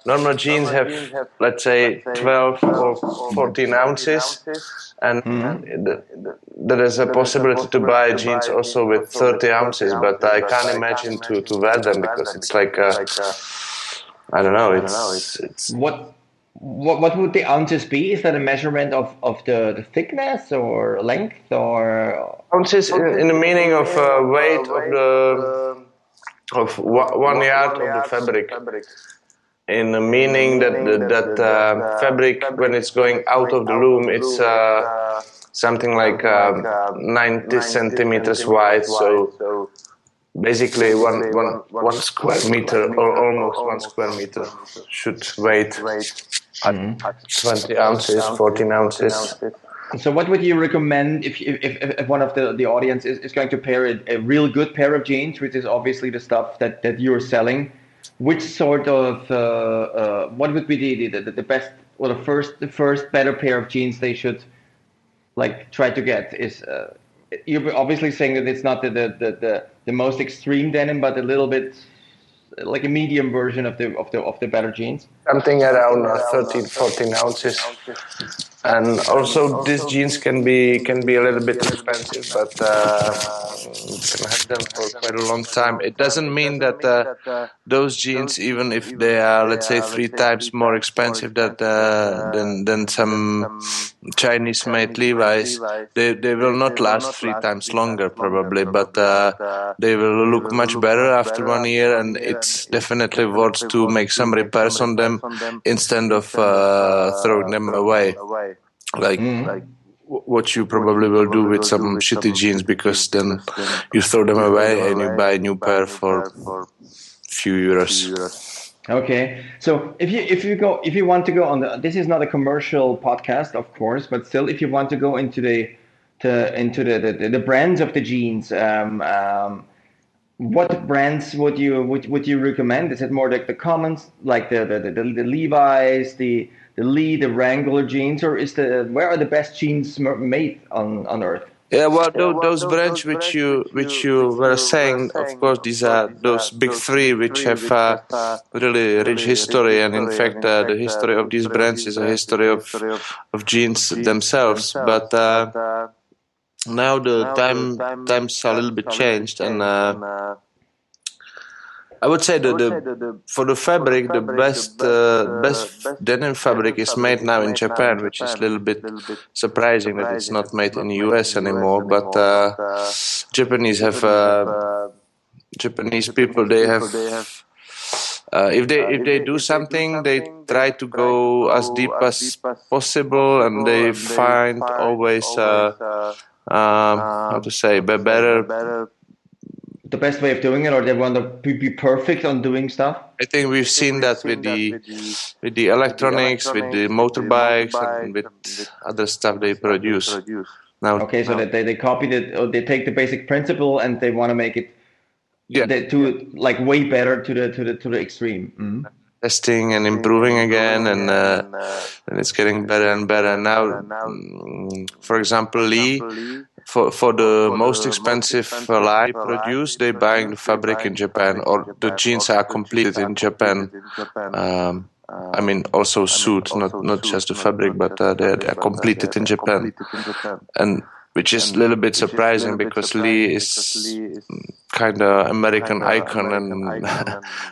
normal jeans have, let's say, 12 or 14 ounces, and there is a possibility to buy jeans also with 30 ounces. But I can't imagine to wear them, because it's like I don't know. It's What would the ounces be? Is that a measurement of the thickness or length, or ounces in the meaning of weight of 1 yard of the fabric? In the meaning that fabric, when it's going out of the loom, it's something like 90 centimeters wide. So basically one square meter, or almost 1 square meter, should weight at 20 ounces, 14 ounces. So what would you recommend if one of the audience is going to pair a real good pair of jeans, which is obviously the stuff that you're selling? Which sort of what would be the best, or the first better pair of jeans they should try to get? Is you're obviously saying that it's not the most extreme denim, but a little bit like a medium version of the better jeans. Something around 13, 14 ounces. And also, these jeans can be a little bit expensive, but you can have them for quite a long time. It doesn't mean that those jeans, even if they are, let's say, 3 times more expensive than some Chinese-made Levi's, they will not last 3 times longer probably, but they will look much better after 1 year, and it's definitely worth to make some repairs on them instead of throwing them away. Like what you probably will do with some shitty jeans, because then you throw them away and you buy a new pair for a few euros. Okay, so if you want to go on this is not a commercial podcast, of course, but still, if you want to go into the brands of the jeans, what brands would you recommend? Is it more like the commons, like the Levi's, the Lee, the Wrangler jeans, or where are the best jeans made on earth? Yeah, well, those brands which you were saying, of course, these are those big 3 which have really rich history, and in fact, the history of these brands is a history of jeans themselves. But now the times are a little bit changed, and I would say for the fabric, the best denim fabric is made now in Japan, which is a little bit surprising that it's not made in the US anymore. But Japanese people, they have if they do something, they try to go as deep as possible, and they find always how to say better. The best way of doing it, or they want to be perfect on doing stuff? I think we've seen that with the electronics, with the motorbikes, and with other stuff they produce. Now, okay, so that they copied it, or they take the basic principle and they want to make it to like way better to the extreme. Mm-hmm. Testing and improving again, and it's getting better and better. Now, for example, Lee, for the most expensive lie produced, they buying the fabric in Japan, or the jeans are completed in Japan. I mean, also suit, not just the fabric, but they are completed in Japan, and which is a little bit surprising because Lee is kind of American icon, and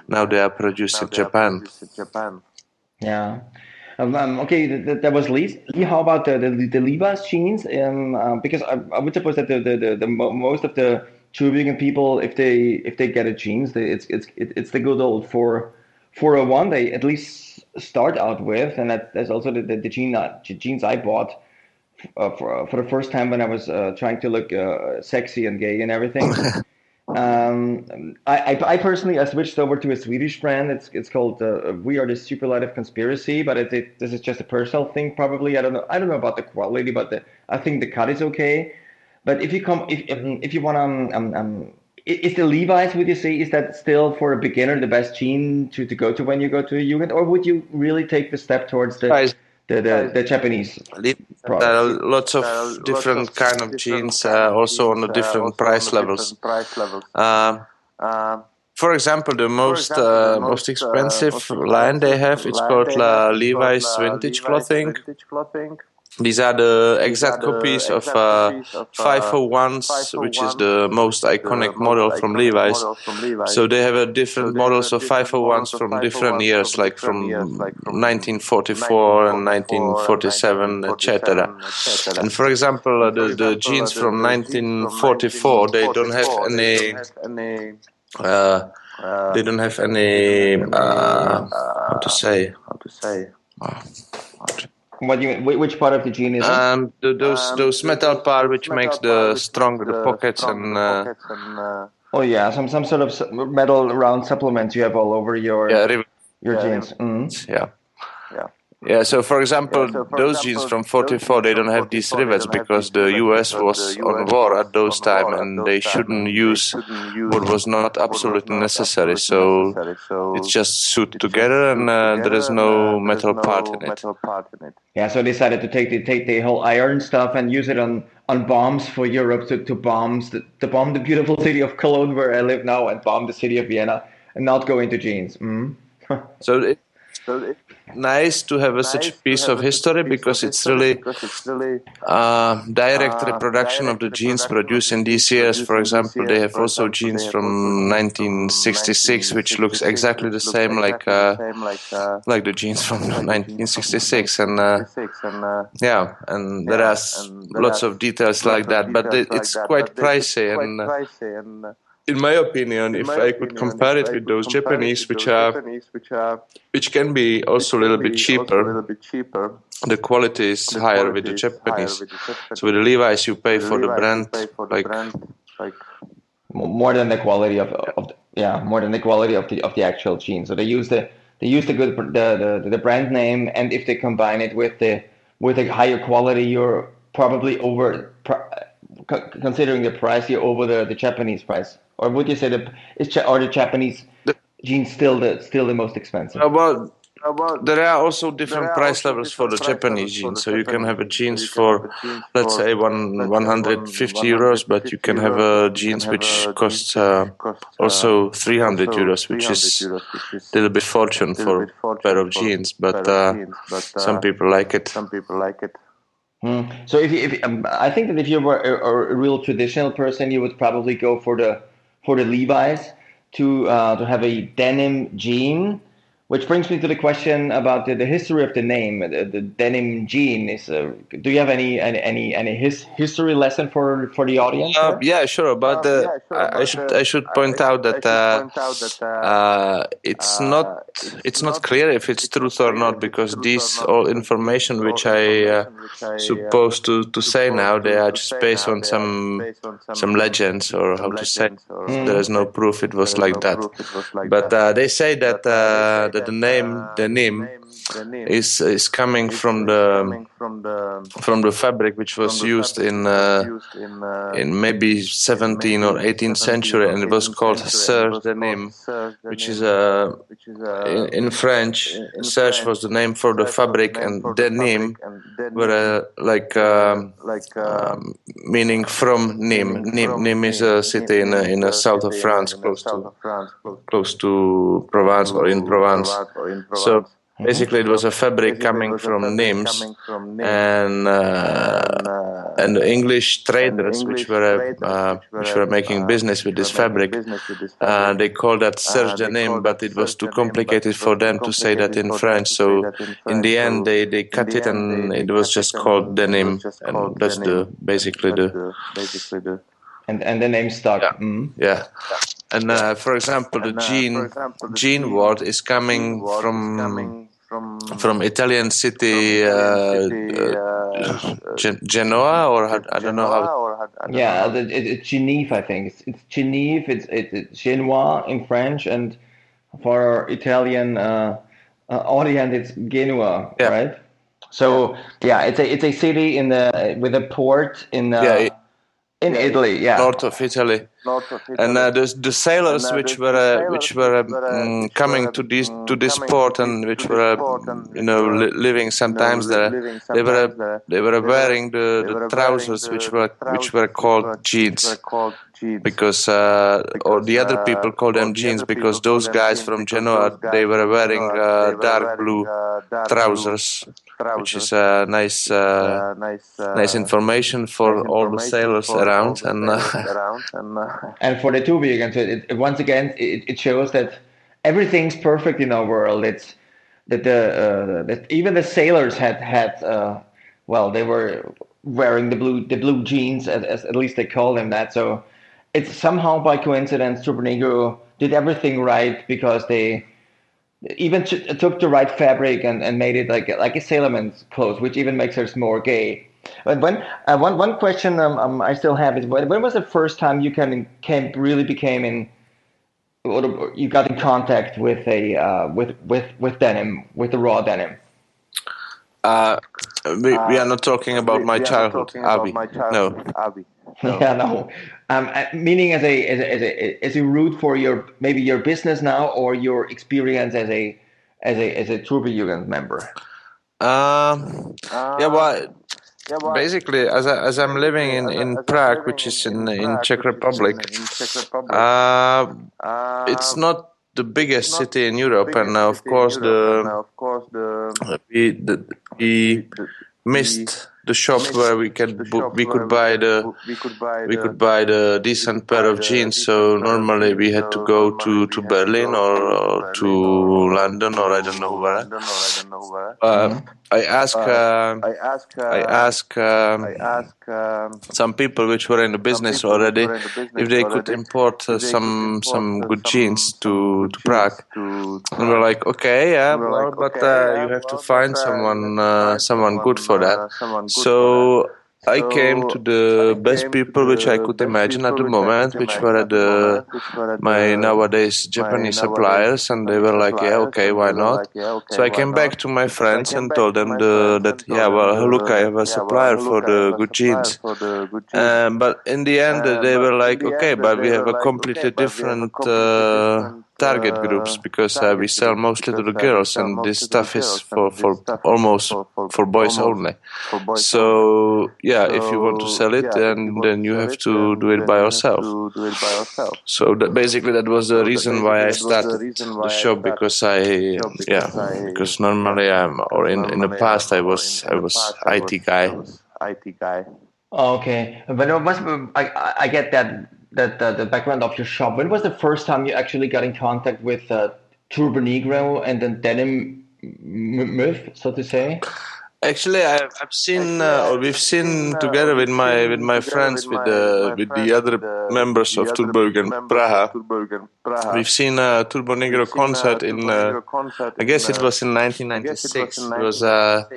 now they are produced in Japan. Yeah. Okay, that was Lee. How about the Levi's jeans? Because I would suppose that the most of the Turbine people, if they get a jeans, it's the good old 401 they at least start out with, and that's also the jeans I bought for the first time when I was trying to look sexy and gay and everything. I personally switched over to a Swedish brand. It's called We Are the Superlative Conspiracy, but this is just a personal thing probably. I don't know about the quality, but I think the cut is okay. But if you want is the Levi's, would you say, is that still for a beginner the best jean to go to when you go to a Jugend, or would you really take the step towards the Japanese product? There are lots of different kind of jeans, also on the different price levels. For example, the most expensive line they have, it's called Levi's Vintage Clothing. These are the exact copies of 501s, which is the most iconic model from Levi's. So they have a different models of 501s from different years, like from 1944 and 1947, etc. And for example, the jeans from 1944, they don't have any. How to say? What do you mean? Which part of the jean is it? Those metal part which makes the stronger the pockets and. Oh yeah, some sort of metal round supplement you have all over your jeans. Mm-hmm. Yeah. So for example, those jeans from '44, they don't have these rivets because the US was on war at those time, and they shouldn't use what was not absolutely necessary. So it's just sewed together, and there is no metal part in it. Yeah. So they decided to take the whole iron stuff and use it on bombs for Europe to bomb the beautiful city of Cologne where I live now, and bomb the city of Vienna, and not go into jeans. Mm-hmm. So nice to have such a piece of history because it's really direct reproduction of the genes produced in these years. For example, they have also genes from 1966, which looks exactly the same like the genes from 1966, and and there are lots of details like that, but it's quite pricey, and in my opinion, if I could compare it with those Japanese, which can be also a little bit cheaper, the quality is higher with the Japanese. So with the Levi's, you pay for the brand like more than the quality of the actual jeans. So they use the brand name, and if they combine it with a higher quality, you're probably considering the price, you're over the Japanese price. Or would you say the Japanese jeans still the most expensive? There are also different price levels for the Japanese jeans. So you can have a jeans for, let's say, 150 euros, but you can have a jeans which costs also 300 euros, which is a little bit fortune for a pair of jeans. But some people like it. So I think that if you were a real traditional person, you would probably go for the Levi's to have a denim jean, which brings me to the question about the history of the name. The denim jean is. Do you have any history lesson for the audience? Yeah, sure. But I should point out that it's not clear if it's truth or not, because these all information which I supposed to say now, they are just based on some legends, or how to say. There is no proof it was like that. But they say that the name Denim is coming from the fabric which was used in maybe 17th or 18th century, and it was called serge denim, which is in French. Serge was the name for the fabric, and denim were meaning from Nîmes. Nîmes is a city in the south of France, close to Provence, or in Provence. So basically, it was a fabric coming from Nîmes, and the English traders, which were making business with this fabric, they called that serge denim, but it was too complicated for them to say that in French. So in the end, they cut it, and it was just called denim, and that's basically the. And the name stuck. Yeah. Yeah. And for example, the jean word is coming from Italian city Genoa, or I don't know how. Yeah, it's Genève, I think. It's Genève. It's Genoa in French, and for Italian audience, it's Genoa, right? So it's a city with a port in Italy, north of Italy. And the sailors which were coming to this port, and which were living sometimes there, they were wearing the trousers which were called jeans, because or the other people called them jeans because those guys from Genoa, they were wearing dark blue trousers, which is nice information for all the sailors around, and for the two vegans, once again it shows that everything's perfect in our world. It's that even the sailors had they were wearing the blue jeans, as at least they call them that. So it's somehow by coincidence Turbonegro did everything right, because they even took the right fabric and made it like a sailorman's clothes, which even makes us more gay. But one question I still have is, when was the first time you you got in contact with with denim, with the raw denim? We are not talking about my childhood, are we? No. Yeah, no. Meaning as a route for your business now, or your experience as a Turbojugend member. Basically, as I'm living in Prague, which is in Czech Republic, it's not the biggest city in Europe, and of course we missed the shop where we could buy the decent pair of jeans. So normally we had to go to Berlin or to London or I don't know where. I asked some people which were in the business already if they could import some good jeans to Prague. And we're like, okay, yeah, well, but you have to find someone good for that. So I came to the best people which I could imagine at the moment, which were at my nowadays Japanese suppliers, and they were like, yeah, okay, why not? So I came back to my friends and told them that, yeah, well, look, I have a supplier for the good jeans. But in the end, they were like, okay, but we have a completely different target groups, because we sell mostly to the girls, and this stuff is for almost for boys only. So yeah, if you want to sell it, then you have to do it by yourself. So that was the reason why I started the shop, because because normally in the past I was IT guy. Okay, but I get that the background of your shop. When was the first time you actually got in contact with Turbonegro and then Denim myth, so to say? Actually, we've seen together with my friends, with the other members of TurbonegrA, we've seen a Turbonegro concert in, I guess it was in 1996. It was a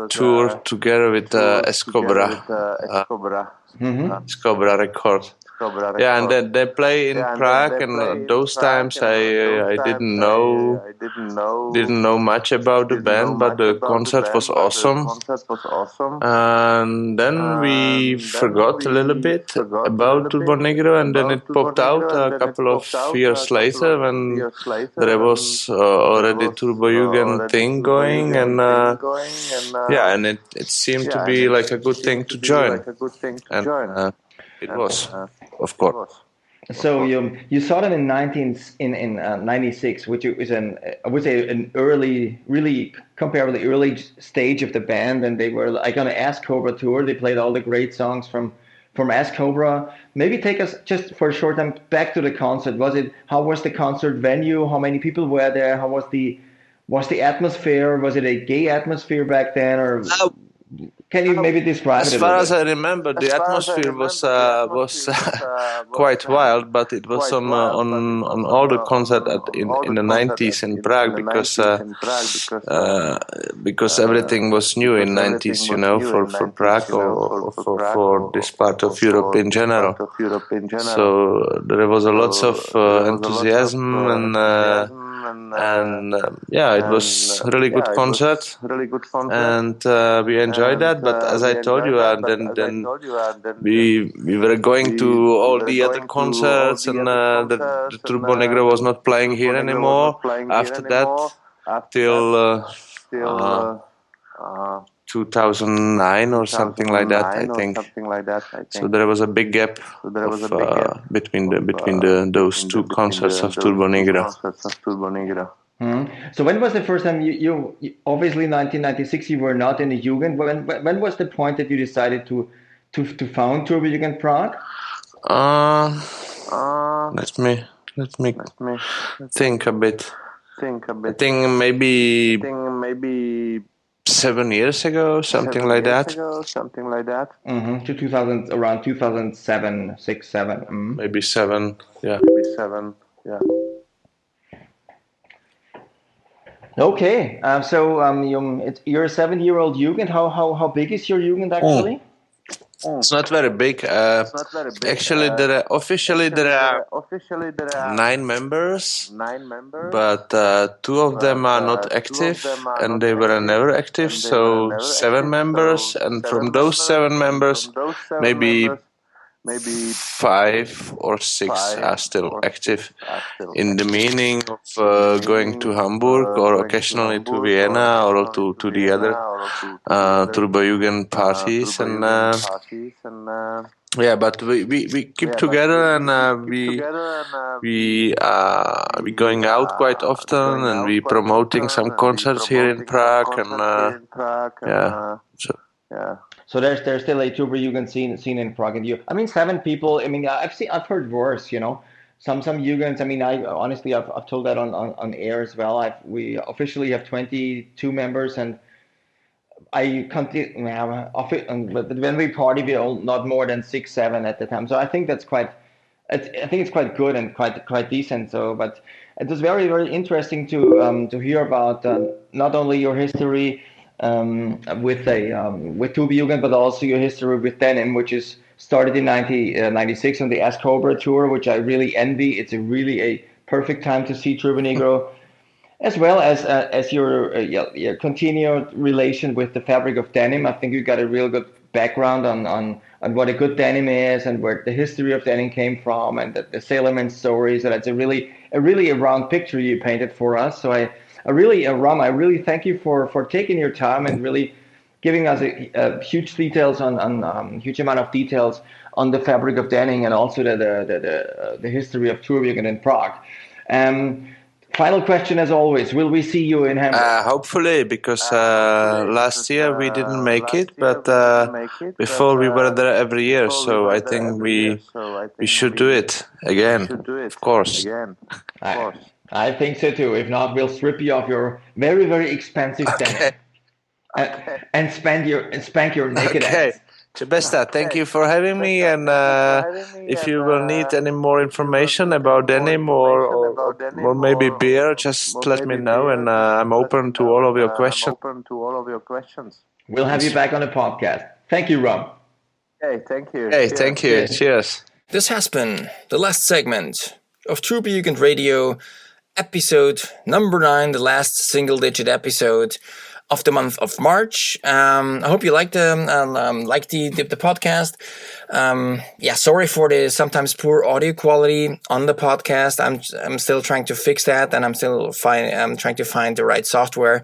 tour together with Escobra Record. Yeah, and they play in Prague, and those times I didn't know much about the band, but the concert was awesome. And then we forgot a little bit about Turbonegro, and then it popped out a couple of years later when there was already Turbojugend thing going, and and it seemed to be like a good thing to join, and it was. Of course. So you saw them in 96, which is an early, really comparably early stage of the band, and they were like on an Ask Cobra tour. They played all the great songs from Ask Cobra. Maybe take us just for a short time back to the concert. How was the concert venue? How many people were there? How was the atmosphere? Was it a gay atmosphere back then, or? Can you maybe describe it? As far as I remember, the atmosphere was quite wild, but it was on all the concerts in the 90s in Prague, because everything was new in 90s, for Prague or for this part of Europe in general. So there was a lot of enthusiasm and it was a really good concert, and we enjoyed that. But as I told you, then we were going to all the other concerts, and the Turbonegro was not playing here anymore after that till 2009 or something like that, I think. So there was a big gap between those two concerts of Turbonegro. So when was the first time you obviously 1996 you were not in the Jugend? When was the point that you decided to found Turbojugend Prague? Let me think a bit. I think maybe 7 years ago, something like that. Mm-hmm. To 2000, around 2007, 6, 7. Mm-hmm. Maybe 7. Yeah. Okay, so you're a 7-year-old Jugend. How big is your Jugend actually? It's not very big. Actually, officially there are 9 members, but 2 of them are not active, and they were never active. So 7 members, and from those 7 members, maybe 5 or 6 are still active, in the meaning of going to Hamburg or occasionally to Vienna or to the other Turbojugend parties, and yeah, but we keep together, and we going out quite often, and we promoting some concerts here in Prague, and yeah, so. So there's still a Turbojugend scene in Prague, and I mean, 7 people. I mean, I've heard worse, some Jugens. I mean, I've told that on air as well. We officially have 22 members, and I continue. But when we party, we're not more than 6, 7 at the time. So I think that's quite. I think it's quite good and quite decent. So, but it was very, very interesting to hear about not only your history with Turbojugend, but also your history with Denim, which is started in 1996 on the Ask Cobra tour, which I really envy. It's really a perfect time to see Turbonegro, as well as your continued relation with the fabric of denim. I think you got a real good background on what a good denim is and where the history of denim came from, and the Sailorman story. So that's a really round picture you painted for us. So I really thank you for taking your time and really giving us a huge details on huge amount of details on the fabric of denim, and also the history of Turbojugend in Prague. Final question, as always: will we see you in Hamburg? Hopefully, because last year we didn't make it, but before we were there every year. So I think we should do it again, of course. I think so too. If not, we'll strip you of your very, very expensive denim and spank your naked ass. Cebesta, thank you for having me, and if you will need any more information about denim or maybe beer, just let me know, and I'm open to all of your questions. We'll have you back on the podcast. Thank you, Rob. Hey, thank you. Cheers. This has been the last segment of Turbojugend Radio, episode number 9, the last single-digit episode of the month of March. I hope you liked the podcast. Sorry for the sometimes poor audio quality on the podcast. I'm still trying to fix that, and I'm trying to find the right software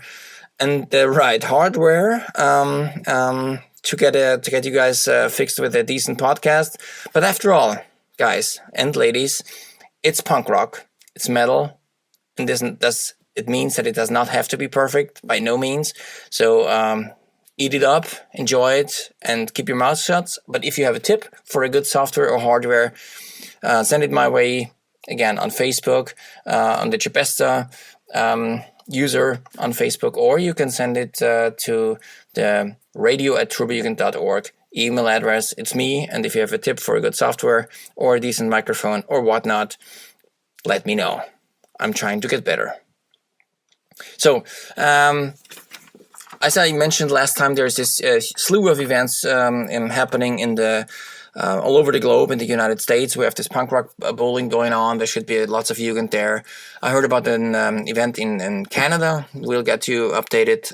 and the right hardware to get you guys fixed with a decent podcast. But after all, guys and ladies, it's punk rock, it's metal, and it means that it does not have to be perfect, by no means. So eat it up, enjoy it, and keep your mouth shut. But if you have a tip for a good software or hardware, send it my way, again, on Facebook, on the Chebesta user on Facebook, or you can send it to the radio@turbojugend.org email address. It's me, and if you have a tip for a good software or a decent microphone or whatnot, let me know. I'm trying to get better. So, as I mentioned last time, there's this slew of events happening in all over the globe in the United States. We have this punk rock bowling going on. There should be lots of Jugend there. I heard about an event in Canada. We'll get you updated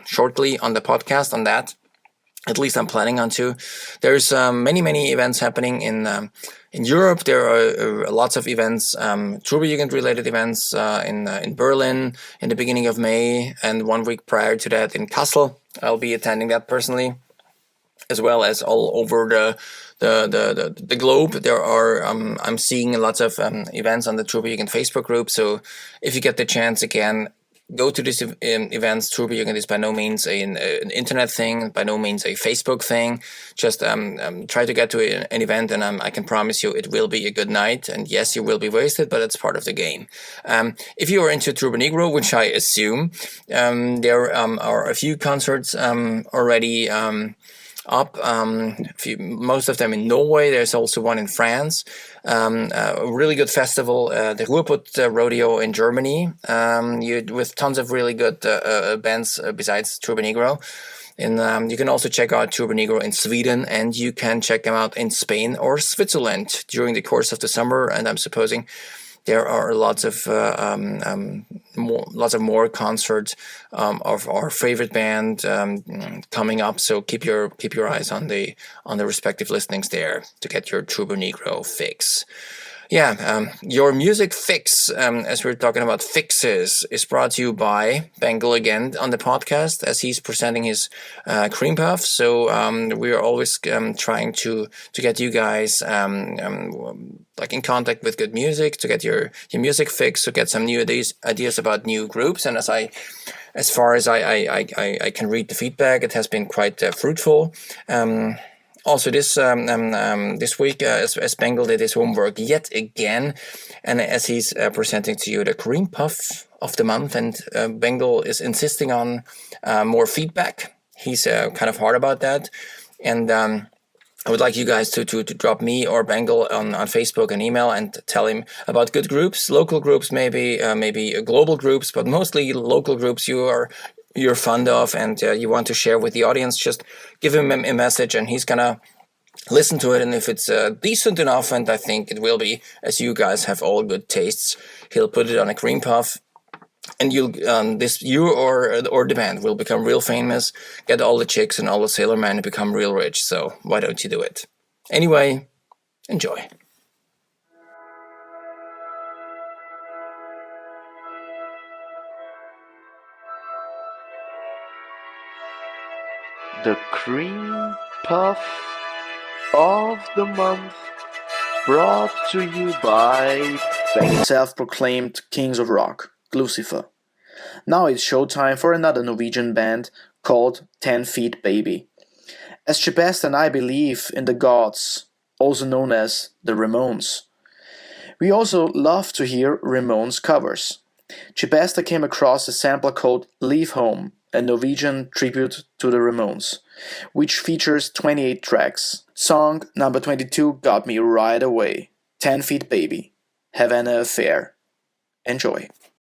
shortly on the podcast on that. At least I'm planning on to. There's many events happening in Europe. There are lots of events, Turbojugend related events in Berlin in the beginning of May, and 1 week prior to that in Kassel. I'll be attending that personally, as well as all over the globe. There are I'm seeing lots of events on the Turbojugend Facebook group. So if you get the chance, again, go to these events. Turbojugend is by no means an internet thing, by no means a Facebook thing. Just try to get to an event, and I can promise you it will be a good night. And yes, you will be wasted, but it's part of the game. If you are into Turbonegro, which I assume, there are a few concerts already up, most of them in Norway. There's also one in France, a really good festival, the RUM of TJ Rodeo in Germany, with tons of really good bands besides Turbonegro. And you can also check out Turbonegro in Sweden, and you can check them out in Spain or Switzerland during the course of the summer. And I'm supposing there are lots of more concerts of our favorite band coming up. So keep your eyes on the respective listings there to get your TurboneGro fix. Yeah, your music fix, as we're talking about fixes, is brought to you by Bengal again on the podcast as he's presenting his cream puff. So we are always trying to get you guys like in contact with good music, to get your music fix, to get some new ideas about new groups. And as far as I can read the feedback, it has been quite fruitful. Also, this week, as Bengal did his homework yet again, and as he's presenting to you the cream puff of the month, and Bengal is insisting on more feedback. He's kind of hard about that, and I would like you guys to drop me or Bengal on Facebook an email and tell him about good groups, local groups, maybe global groups, but mostly local groups you're fond of and you want to share with the audience. Just give him a message and he's gonna listen to it, and if it's decent enough, and I think it will be, as you guys have all good tastes, he'll put it on a cream puff, and you or the band will become real famous, get all the chicks and all the sailor men to become real rich. So why don't you do it? Anyway, enjoy. The cream puff of the month, brought to you by self-proclaimed kings of rock, Lucifer. Now it's showtime for another Norwegian band called 10 Feet Baby. As Chebest and I believe in the gods, also known as the Ramones. We also love to hear Ramones covers. Chebesta came across a sampler called Leave Home, a Norwegian tribute to the Ramones, which features 28 tracks. Song number 22 got me right away. 10 Feet Baby, Havana Affair. Enjoy.